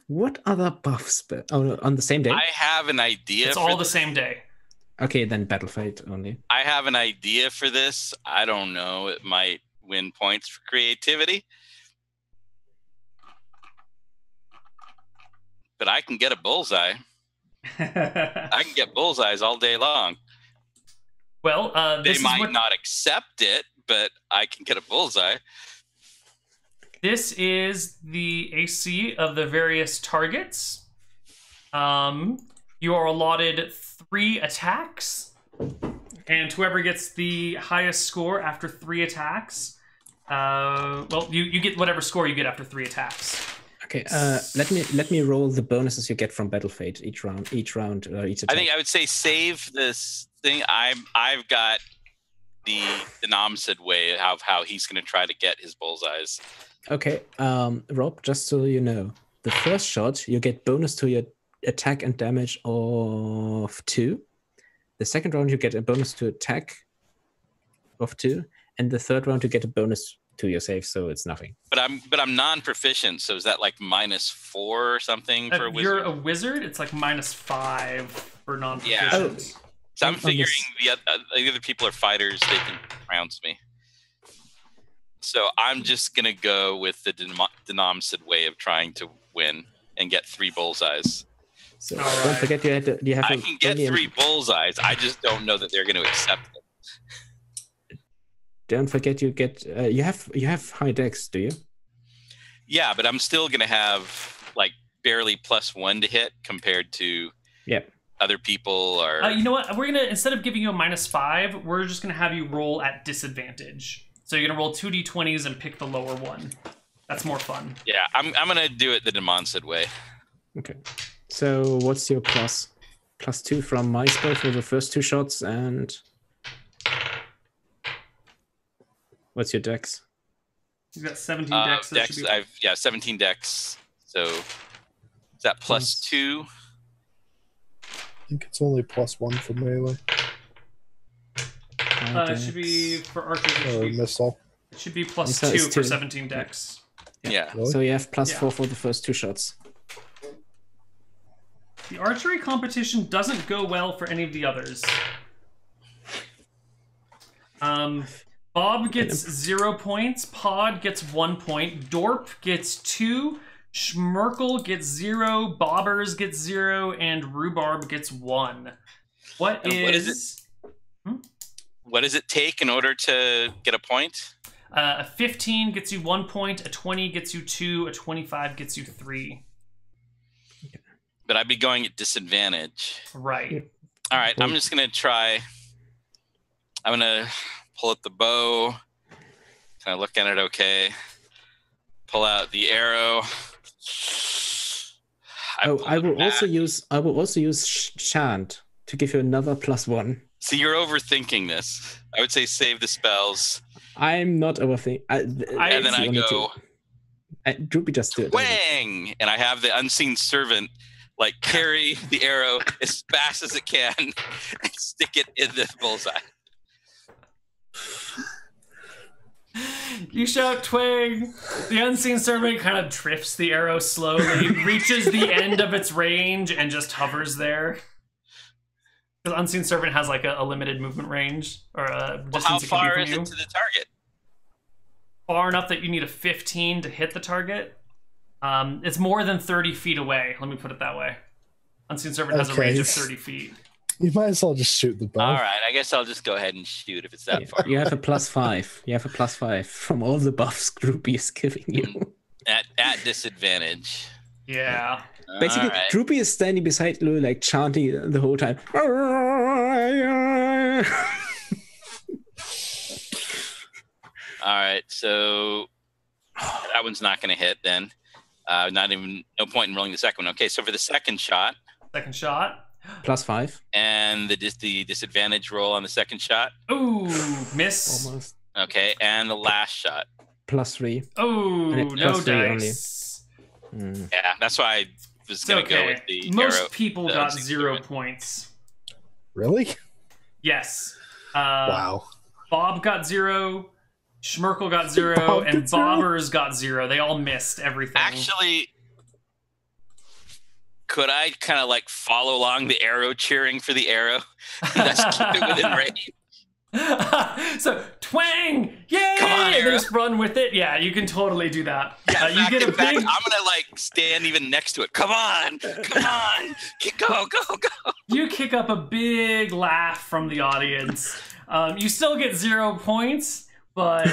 What other buffs? On the same day? I have an idea. It's all the same day. Okay, then Battle Fate only. I have an idea for this. I don't know. It might win points for creativity. But I can get a bullseye. I can get bullseyes all day long. Well, they might not accept it, but I can get a bullseye. This is the AC of the various targets. You are allotted 3 attacks, and whoever gets the highest score after 3 attacks, well, you get whatever score you get after 3 attacks. Okay, let me roll the bonuses you get from Battle Fate each round, each attack. I think I would say save this thing. I've got the opposite way of how he's going to try to get his bullseyes. Okay, Rob, just so you know, the first shot you get bonus to your attack and damage of 2. The second round you get a bonus to attack of 2, and the third round you get a bonus to your save, so it's nothing. But I'm non-proficient, so is that like -4 or something for a wizard? You're a wizard, it's like -5 for non-proficient. Yeah. Oh. So I'm figuring the other people are fighters, they can trounce me. So I'm just gonna go with the denomicid way of trying to win and get 3 bullseyes. So don't forget you have. I can get 3 bullseyes. I just don't know that they're going to accept it. Don't forget you get you have high dex, do you? Yeah, but I'm still going to have like barely +1 to hit compared to other people. Or you know what? We're gonna, instead of giving you a -5, we're just gonna have you roll at disadvantage. So you're gonna roll 2 d20s and pick the lower one. That's more fun. Yeah, I'm gonna do it the demonsid way. Okay. So what's your plus? +2 from my spell for the first 2 shots, and what's your dex? You've got 17 dex. So dex. I've 17 dex. So is that +2? I think it's only +1 for melee. It should be for archers. Or missile. It should be +2 for 17 dex. Yeah. Really? So you have +4 for the first 2 shots. The archery competition doesn't go well for any of the others. Bob gets 0 points. Pod gets 1 point. Dorp gets 2. Schmerkel gets 0. Bobbers gets 0. And Rhubarb gets 1. What is it? What does it take in order to get a point? A 15 gets you 1 point. A 20 gets you 2. A 25 gets you 3. But I'd be going at disadvantage. Right. All right, I'm just going to try. I'm going to pull up the bow. Kind of look at it okay. Pull out the arrow. I will also use Shant to give you another +1. See, you're overthinking this. I would say save the spells. I'm not overthinking. And then I go... Droopy just do it. Wang! And I have the unseen servant like carry the arrow as fast as it can and stick it in the bullseye. You shout twang. The unseen servant kind of drifts the arrow slowly, reaches the end of its range, and just hovers there. The unseen servant has like a limited movement range or a distance. How far it can be is from you. it to the target? Far enough that you need a 15 to hit the target. It's more than 30 feet away. Let me put it that way. Unseen servant has a range of 30 feet. You might as well just shoot the bow. All right, I guess I'll just go ahead and shoot if it's that far. You have a +5. You have a +5 from all the buffs Droopy is giving you. At disadvantage. Yeah. Basically, right. Droopy is standing beside Lou, like chanting the whole time. All right, so that one's not going to hit then. No point in rolling the second one. Okay, so for the second shot. Second shot. +5. And the disadvantage roll on the second shot. Ooh, miss. Almost. Okay, and the last shot. +3. Oh, And no +3 only. dice. Yeah, that's why I was It's going to go okay. with the Most arrow, people the got single 0 movement. points. Really? Yes. Wow. Bob got 0. Schmerkel got 0, Bob and got 0? Bobbers got 0. They all missed everything. Actually, could I kind of like follow along the arrow, cheering for the arrow? That's keep it within range. So twang, yay! Come on, and arrow. just run with it. Yeah, you can totally do that. Yeah, You get a in fact, big. I'm gonna like stand even next to it. Come on, go. You kick up a big laugh from the audience. You still get 0 points, but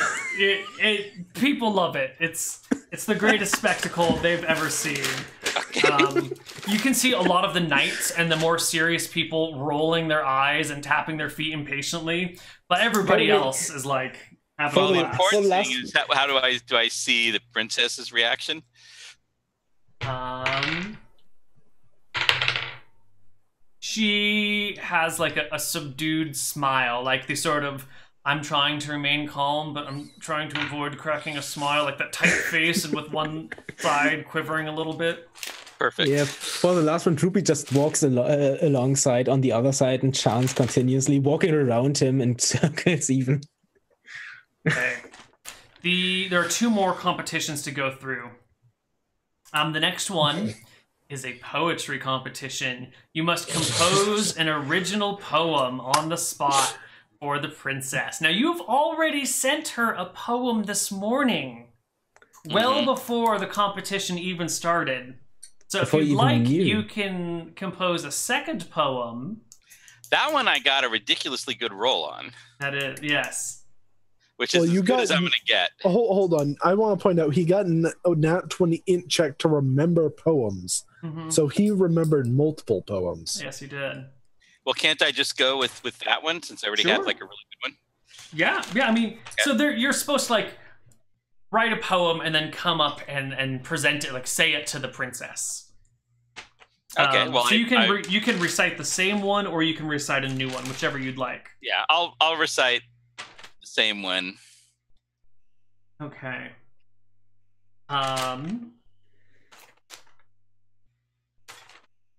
people love it. It's the greatest spectacle they've ever seen. You can see a lot of the knights and the more serious people rolling their eyes and tapping their feet impatiently, but everybody else is like having a Well, the laugh. important last- thing is how do I see the princess's reaction? She has like a subdued smile, like the sort of I'm trying to remain calm, but I'm trying to avoid cracking a smile, like that tight face and with one side quivering a little bit. Perfect. Yeah, for the last one, Droopy just walks alongside on the other side and chants continuously, walking around him in circles even. Okay. There are 2 more competitions to go through. The next one is a poetry competition. You must compose an original poem on the spot for the princess. Now, you've already sent her a poem this morning, well before the competition even started. So Before if you you'd even like, knew. you can compose a second poem. That one I got a ridiculously good roll on, That is, yes. which is Well, as you good got- as I'm gonna get. Hold on. I want to point out he got a nat 20 int check to remember poems. Mhm. So he remembered multiple poems. Yes, you did. Well, can't I just go with that one since I already Sure. have like a really good one? Yeah. I mean, so you're supposed to like write a poem and then come up and present it, like say it to the princess. Okay. Well, so you can recite the same one, or you can recite a new one, whichever you'd like. yeah, I'll recite the same one. Okay.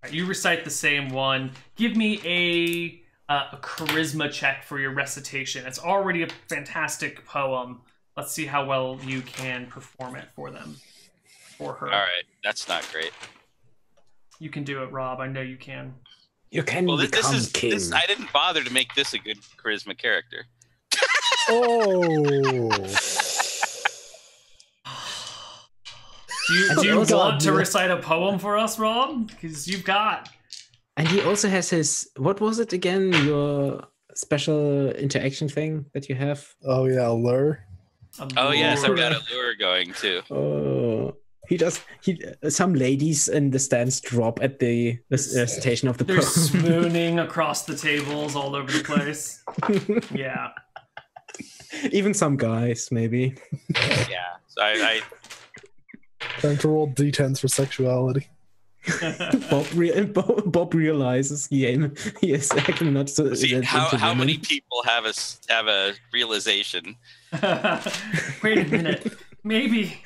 You recite the same one. Give me a charisma check for your recitation. It's already a fantastic poem. Let's see how well you can perform it for them. For her. All right, that's not great. You can do it, Rob. I know you can. You can Well, become king. this. I didn't bother to make this a good charisma character. Oh. Do you also- want to recite a poem for us, Rob? Because you've got. And he also has his, what was it again? Your special interaction thing that you have? Oh, yeah, lure. Oh yes, I've lure. got a lure going too. Oh, some ladies in the stands drop at the recitation of the They're poem. swooning across the tables all over the place. Yeah. Even some guys, maybe. Yeah. So I Time to roll d10s for sexuality. Bob realizes he is actually not so. see that how into many women. people have a realization. Wait a minute. Maybe.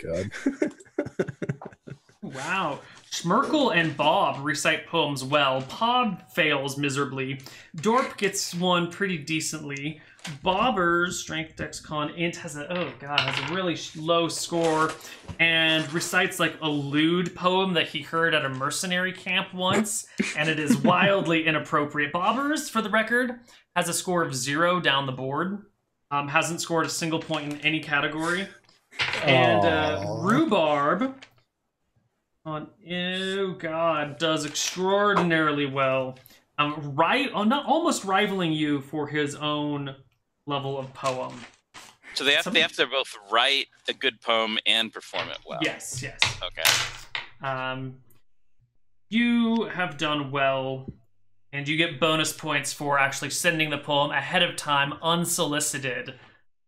God. Wow. Schmerkel and Bob recite poems well. Pod fails miserably. Dorp gets one pretty decently. Bobber's Strength, Dex, Con, Int has a really low score and recites like a lewd poem that he heard at a mercenary camp once, and it is wildly inappropriate. Bobbers, for the record, has a score of 0 down the board. Hasn't scored a single point in any category. And Rhubarb does extraordinarily well. Almost rivaling you for his own level of poem. So they have to both write a good poem and perform it well. Yes. Okay. You have done well, and you get bonus points for actually sending the poem ahead of time, unsolicited.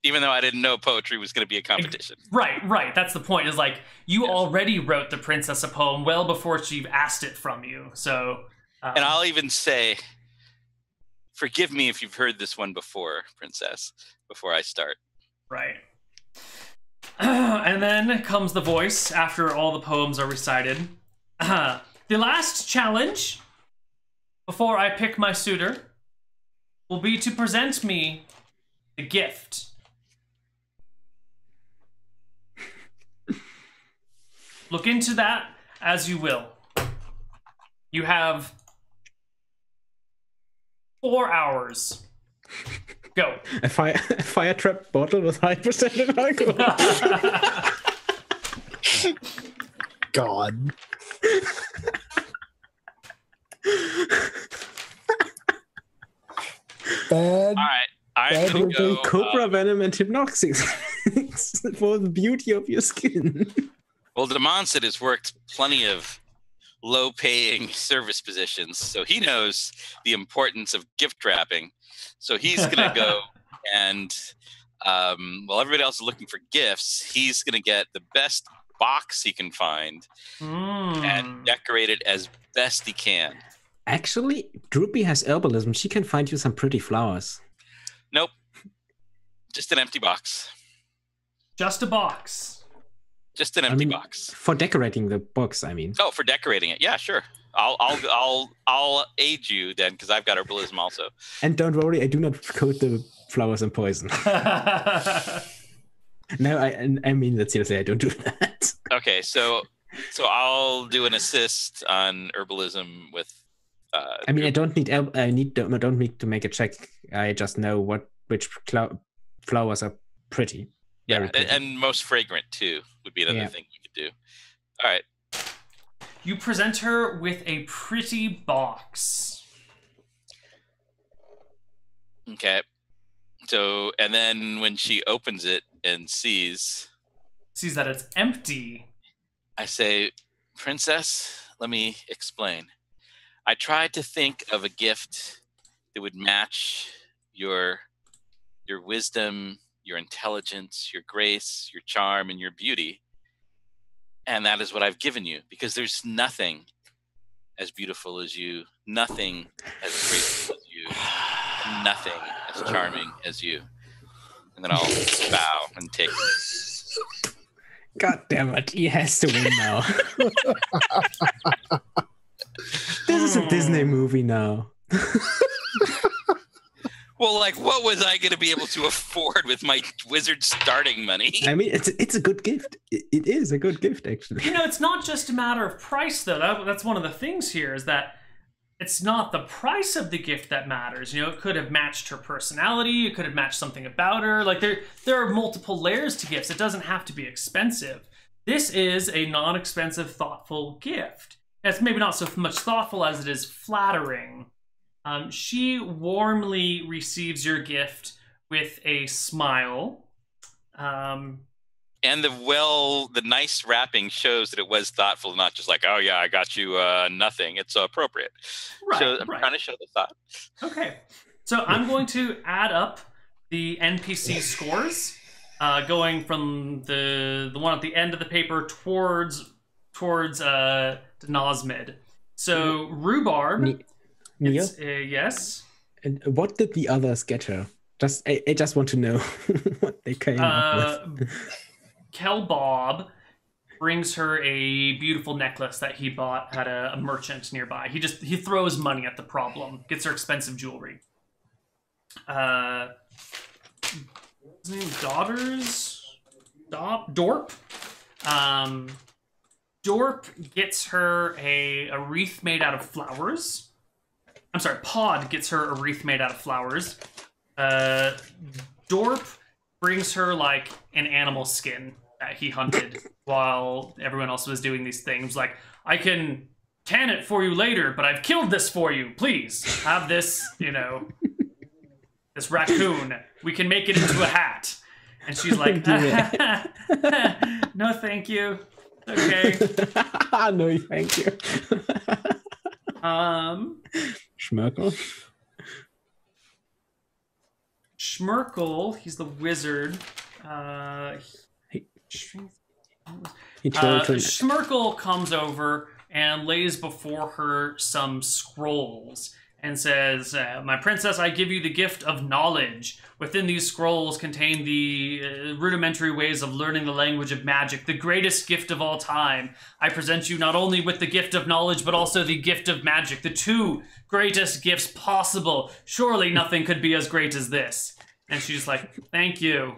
Even though I didn't know poetry was going to be a competition. Right. That's the point. Is like you already wrote the princess a poem well before she asked it from you. So, and I'll even say, forgive me if you've heard this one before, princess. Before I start. Right. And then comes the voice after all the poems are recited. The last challenge before I pick my suitor will be to present me the gift. Look into that as you will. You have 4 hours. Go. A fire trap bottle with 5% alcohol. God. Bad. All right. I'm going to go... Cobra venom and hypnoxic for the beauty of your skin. Well, Demonset has worked plenty of low-paying service positions, so he knows the importance of gift wrapping. So he's going to go and, while everybody else is looking for gifts, he's going to get the best box he can find and decorate it as best he can. Actually, Droopy has herbalism. She can find you some pretty flowers. Nope. Just an empty box. Just a box. Just an empty box. For decorating the box, I mean. Oh, for decorating it. Yeah, sure. I'll aid you then, because I've got herbalism also. And don't worry, I do not coat the flowers in poison. No, I mean that seriously. I don't do that. Okay, so I'll do an assist on herbalism with. I mean, I don't need to make a check. I just know which flowers are pretty. Yeah, pretty. And most fragrant too would be another thing you could do. All right. You present her with a pretty box. Okay. So, and then when she opens it and sees that it's empty, I say, Princess, let me explain. I tried to think of a gift that would match your wisdom, your intelligence, your grace, your charm, and your beauty. And that is what I've given you, because there's nothing as beautiful as you, nothing as graceful as you, and nothing as charming as you. And then I'll bow and take it. God damn it, he has to win now. This is a Disney movie now. Well, like, what was I going to be able to afford with my wizard starting money? I mean, it's a good gift. It is a good gift, actually. You know, it's not just a matter of price, though. That's one of the things here, is that it's not the price of the gift that matters. You know, it could have matched her personality. It could have matched something about her. Like, there are multiple layers to gifts. It doesn't have to be expensive. This is a non-expensive, thoughtful gift. It's maybe not so much thoughtful as it is flattering. She warmly receives your gift with a smile. And the nice wrapping shows that it was thoughtful, not just like, oh yeah, I got you nothing. It's appropriate. Right, so I'm trying to show the thought. Okay. So I'm going to add up the NPC scores, going from the one at the end of the paper towards Nosmid. So Rhubarb. Neal? Yes. And what did the others get her? I just want to know what they came up with. Kelbob brings her a beautiful necklace that he bought at a merchant nearby. He throws money at the problem. Gets her expensive jewelry. His name Dorp. Dorp gets her a wreath made out of flowers. I'm sorry, Pod gets her a wreath made out of flowers. Dorp brings her like an animal skin that he hunted while everyone else was doing these things. Like, I can tan it for you later, but I've killed this for you. Please have this, this raccoon. We can make it into a hat. And she's like, no, thank you. Okay. No, thank you. Schmerkel, he's the wizard. Schmerkel comes over and lays before her some scrolls and says, "My princess, I give you the gift of knowledge. Within these scrolls contain the rudimentary ways of learning the language of magic, the greatest gift of all time. I present you not only with the gift of knowledge, but also the gift of magic, the two greatest gifts possible. Surely nothing could be as great as this." And she's like, "Thank you.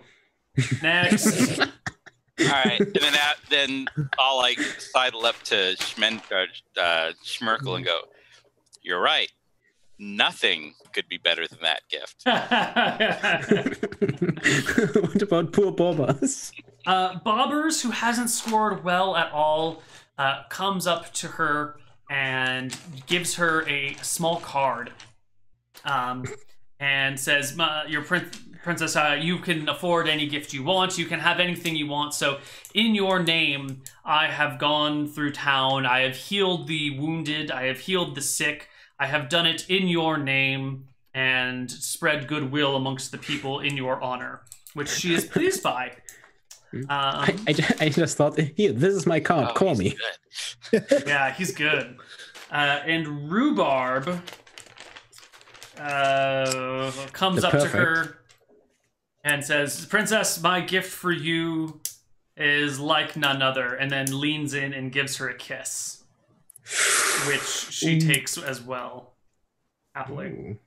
Next." All right, and then I'll like sidle up to Schmerkel and go, "You're right. Nothing could be better than that gift." What about poor Bobbers? Bobbers, who hasn't scored well at all, comes up to her and gives her a small card, and says, "Your princess, you can afford any gift you want. You can have anything you want. So in your name, I have gone through town. I have healed the wounded. I have healed the sick. I have done it in your name and spread goodwill amongst the people in your honor," which she is pleased by. I just thought, here, this is my card. Call me. Yeah, he's good. And Rhubarb comes up to her and says, "Princess, my gift for you is like none other," and then leans in and gives her a kiss, which she takes as well, happily.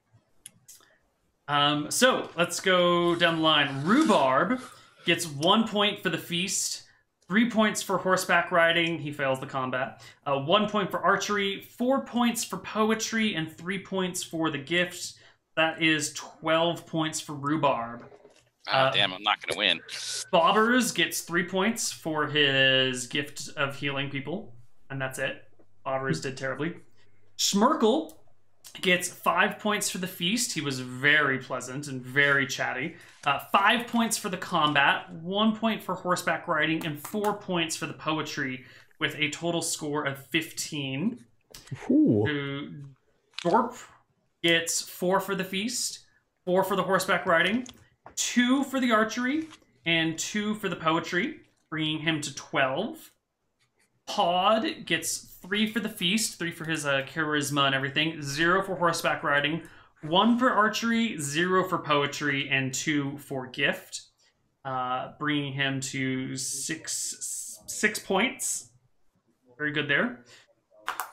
So let's go down the line. Rhubarb gets 1 point for the feast, 3 points for horseback riding. He fails the combat. 1 point for archery, 4 points for poetry, and 3 points for the gift. That is 12 points for Rhubarb. Damn, I'm not going to win. Bobbers gets 3 points for his gift of healing people, and that's it. Bobbers did terribly. Schmerkel gets 5 points for the feast. He was very pleasant and very chatty. 5 points for the combat, 1 point for horseback riding, and 4 points for the poetry, with a total score of 15. Dorp gets 4 for the feast, 4 for the horseback riding, 2 for the archery, and 2 for the poetry, bringing him to 12. Pod gets 3 for the feast, 3 for his charisma and everything, 0 for horseback riding, 1 for archery, 0 for poetry, and 2 for gift, bringing him to 6 points. Very good there.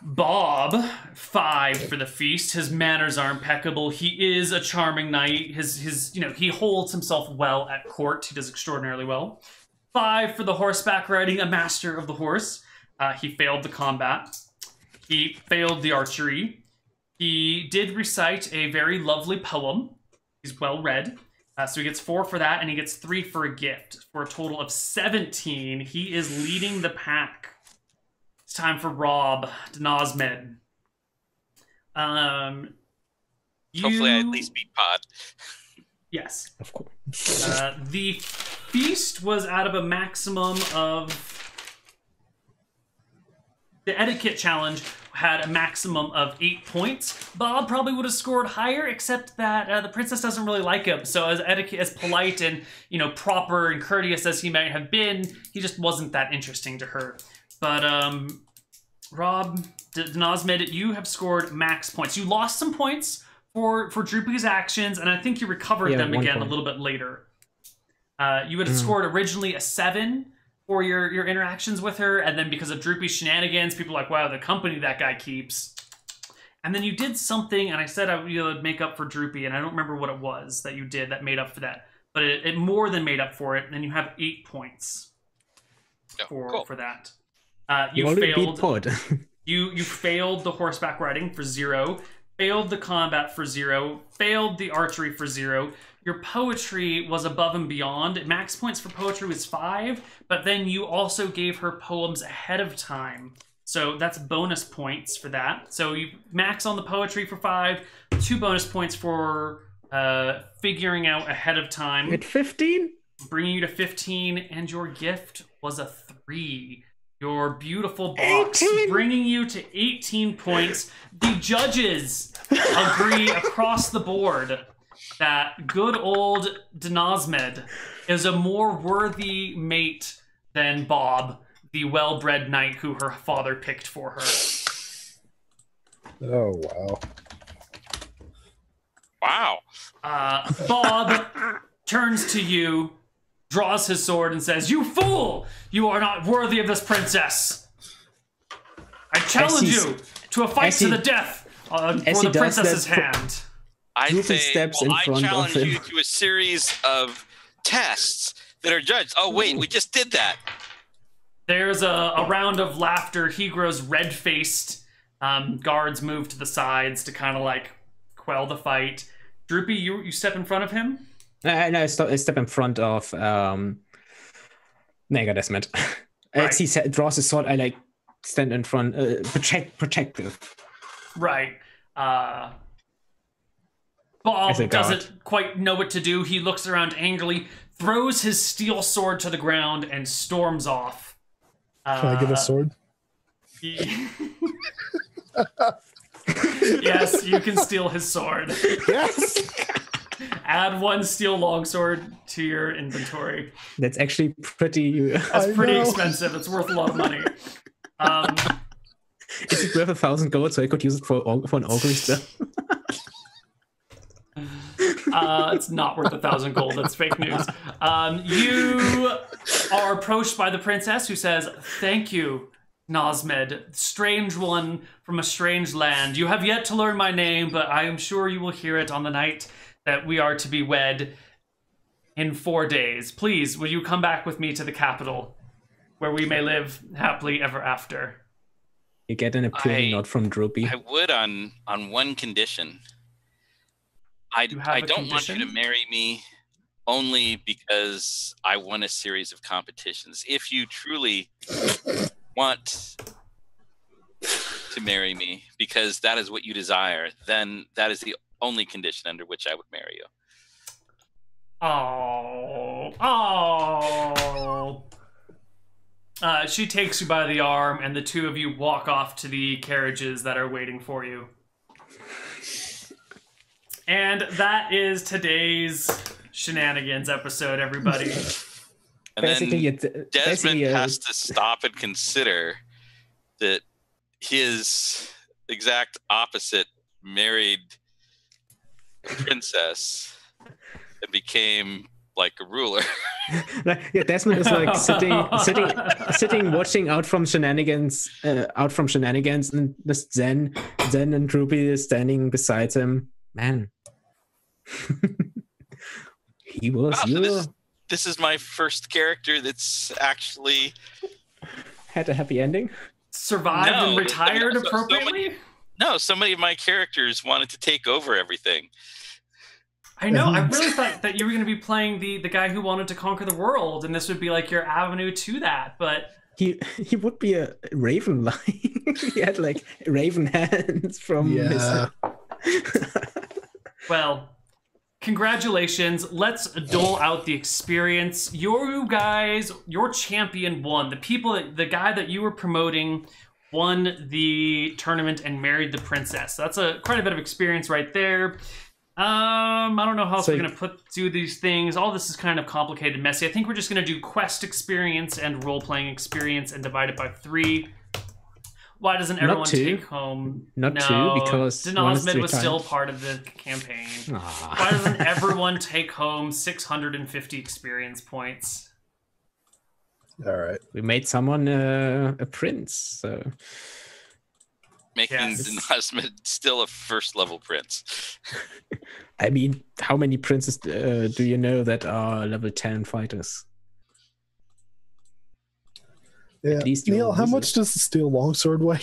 Bob, 5 for the feast. His manners are impeccable. He is a charming knight. He holds himself well at court. He does extraordinarily well. 5 for the horseback riding, a master of the horse. He failed the combat. He failed the archery. He did recite a very lovely poem. He's well read. So he gets 4 for that, and he gets 3 for a gift, for a total of 17. He is leading the pack. It's time for Rob Dnosmed. Hopefully I at least beat Pod. Yes. Of course. The feast was out of a maximum of... The etiquette challenge had a maximum of 8 points. Bob probably would have scored higher, except that the princess doesn't really like him. So as polite and proper and courteous as he might have been, he just wasn't that interesting to her. But Rob Dnosmed, you have scored max points. You lost some points for Droopy's actions, and I think you recovered them again a little bit later. You had scored originally a 7 for your interactions with her, and then because of Droopy's shenanigans, people are like, wow, the company that guy keeps. And then you did something, and I said you would make up for Droopy, and I don't remember what it was that you did that made up for that. But it more than made up for it, and then you have 8 points for that. You failed. You failed the horseback riding for 0, failed the combat for 0, failed the archery for 0. Your poetry was above and beyond. Max points for poetry was 5, but then you also gave her poems ahead of time. So that's bonus points for that. So you max on the poetry for 5, 2 bonus points for figuring out ahead of time. At 15? Bringing you to 15, and your gift was a 3. Your beautiful box, 18. bringing you to 18 points. The judges agree across the board that good old Denazmed is a more worthy mate than Bob, the well-bred knight who her father picked for her. Oh, wow. Wow. Bob turns to you, draws his sword, and says, "You fool! You are not worthy of this princess. I challenge you to a fight to the death for the princess's hand." I challenge him. you to a series of tests that are judged. Oh, wait, we just did that. There's a round of laughter. He grows red-faced. Guards move to the sides to kind of like quell the fight. Droopy, you step in front of him? No, I step in front of Desmond. Right. As he draws his sword, I like stand in front, protective. Right. Bob doesn't quite know what to do. He looks around angrily, throws his steel sword to the ground, and storms off. Can I get a sword? Yes, you can steal his sword. Yes. Add 1 steel longsword to your inventory. That's actually pretty. That's pretty expensive. It's worth a lot of money. Is it worth 1,000 gold so I could use it for an augury spell? It's not worth 1,000 gold. That's fake news. You are approached by the princess, who says, "Thank you, Nazmed, strange one from a strange land. You have yet to learn my name, but I am sure you will hear it on the night that we are to be wed in 4 days. Please, will you come back with me to the capital, where we may live happily ever after?" You get an appealing nod from Droopy. I would on one condition. I don't want you to marry me only because I won a series of competitions. If you truly want to marry me because that is what you desire, then that is the only condition under which I would marry you. She takes you by the arm, and the two of you walk off to the carriages that are waiting for you. And that is today's Shenanigans episode, everybody. And then Desmond has to stop and consider that his exact opposite married princess and became like a ruler. Yeah, Desmond is like sitting, watching out from Shenanigans, and this Zen and Droopy is standing beside him. Man, he was. Wow, so this is my first character that's actually had a happy ending. Survived and retired appropriately. So many of my characters wanted to take over everything. I know. I really thought that you were going to be playing the guy who wanted to conquer the world, and this would be like your avenue to that. But he would be a raven line. He had like raven hands from his. Well, congratulations. Let's dole out the experience. Your champion won. The guy that you were promoting won the tournament and married the princess. So that's quite a bit of experience right there. I don't know how else we're gonna do these things. All this is kind of complicated and messy. I think we're just gonna do quest experience and role-playing experience and divide it by 3. Why doesn't everyone take home? Not 2, because Denazmed was still part of the campaign. Why doesn't everyone take home 650 experience points? All right. We made someone a prince, so making Denazmed still a first-level prince. I mean, how many princes do you know that are level 10 fighters? Yeah. Neal, how much does the steel longsword weigh?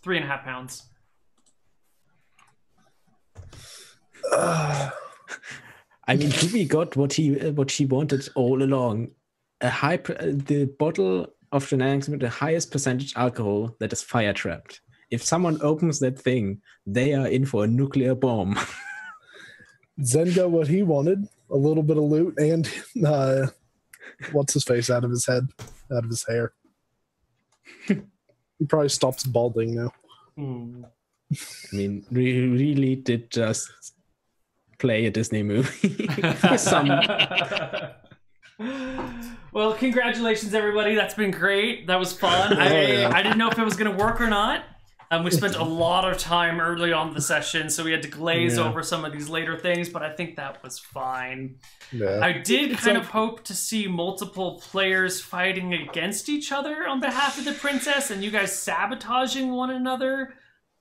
3.5 pounds. I mean, Ruby got what he wanted all along. The bottle of Shenanigans with the highest percentage alcohol that is fire trapped. If someone opens that thing, they are in for a nuclear bomb. Zen got what he wanted, a little bit of loot and what's his face out of his head, out of his hair. He probably stops balding now. I mean, we really did just play a Disney movie. Well, congratulations, everybody. That's been great. That was fun. I didn't know if it was going to work or not. We spent a lot of time early on the session, so we had to glaze over some of these later things, but I think that was fine. Yeah. I did kind of hope to see multiple players fighting against each other on behalf of the princess, and you guys sabotaging one another.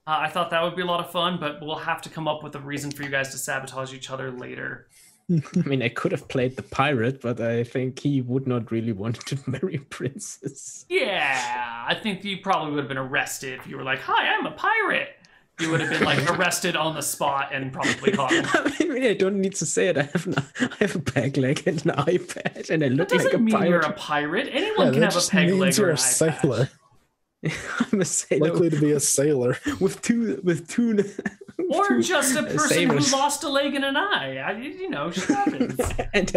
I thought that would be a lot of fun, but we'll have to come up with a reason for you guys to sabotage each other later. I mean, I could have played the pirate, but I think he would not really want to marry a princess. Yeah, I think you probably would have been arrested if you were like, "Hi, I'm a pirate." You would have been like arrested on the spot and probably caught. I mean, I don't need to say it. I have a peg leg and an iPad, and I look like a pirate. That doesn't mean you're a pirate. Anyone can have a peg leg or an iPad. Sailor. I'm a sailor. Likely to be a sailor with two. Or just a person who lost a leg and an eye. You know, shit happens. And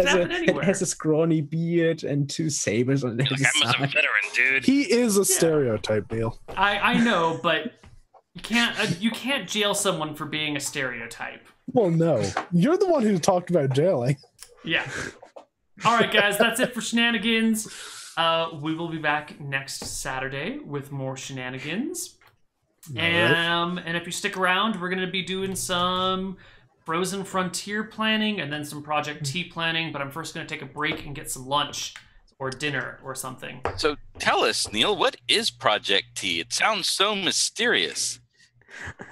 has a scrawny beard and two sabers on his side. I'm a veteran, dude. He is a stereotype, Neal. I know, but you can't jail someone for being a stereotype. Well, no. You're the one who talked about jailing. Yeah. All right, guys, that's it for Shenanigans. We will be back next Saturday with more Shenanigans. And if you stick around, we're going to be doing some Frozen Frontier planning and then some Project T planning. But I'm first going to take a break and get some lunch or dinner or something. So tell us, Neal, what is Project T? It sounds so mysterious.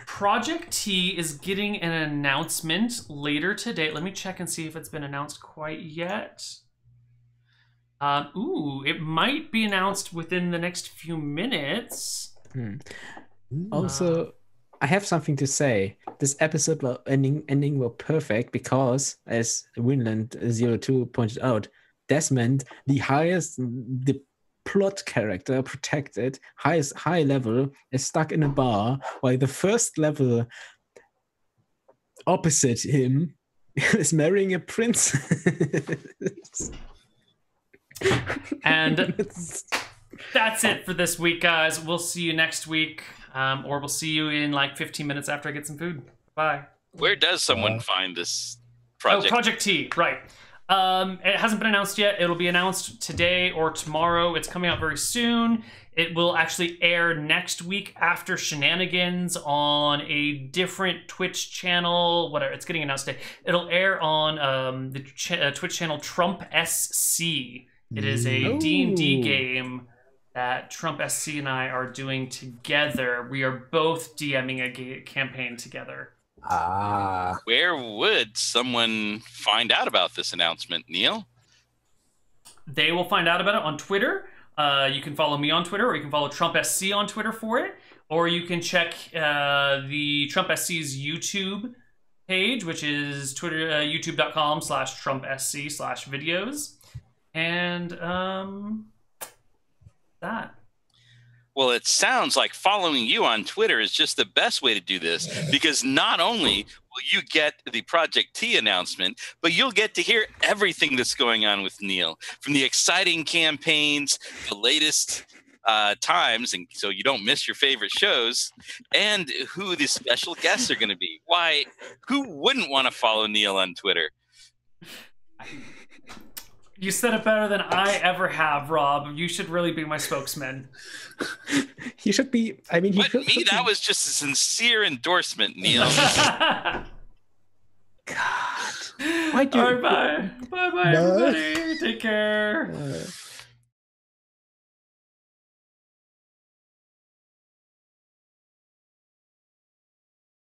Project T is getting an announcement later today. Let me check and see if it's been announced quite yet. It might be announced within the next few minutes. Also, I have something to say. This episode ending were perfect because, as Winland02 pointed out, Desmond, the plot character protected, high level, is stuck in a bar, while the first level opposite him is marrying a princess. And that's it for this week, guys. We'll see you next week. Or we'll see you in like 15 minutes after I get some food. Bye. Where does someone find this project? Oh, Project T, right. It hasn't been announced yet. It'll be announced today or tomorrow. It's coming out very soon. It will actually air next week after Shenanigans on a different Twitch channel. Whatever, it's getting announced today. It'll air on the Twitch channel Trump SC. It is a D&D game that Trump SC and I are doing together. We are both DMing a campaign together. Where would someone find out about this announcement, Neal? They will find out about it on Twitter. You can follow me on Twitter, or you can follow Trump SC on Twitter for it. Or you can check the Trump SC's YouTube page, which is Twitter, youtube.com/TrumpSC/videos. And that. Well, it sounds like following you on Twitter is just the best way to do this, because not only will you get the Project T announcement, but you'll get to hear everything that's going on with Neal, from the exciting campaigns, the latest times, and so you don't miss your favorite shows, and who the special guests are going to be. Why, who wouldn't want to follow Neal on Twitter? You said it better than I ever have, Rob. You should really be my spokesman. He should be. I mean, that was just a sincere endorsement, Neal. God. Why do All right, bye, everybody. Take care.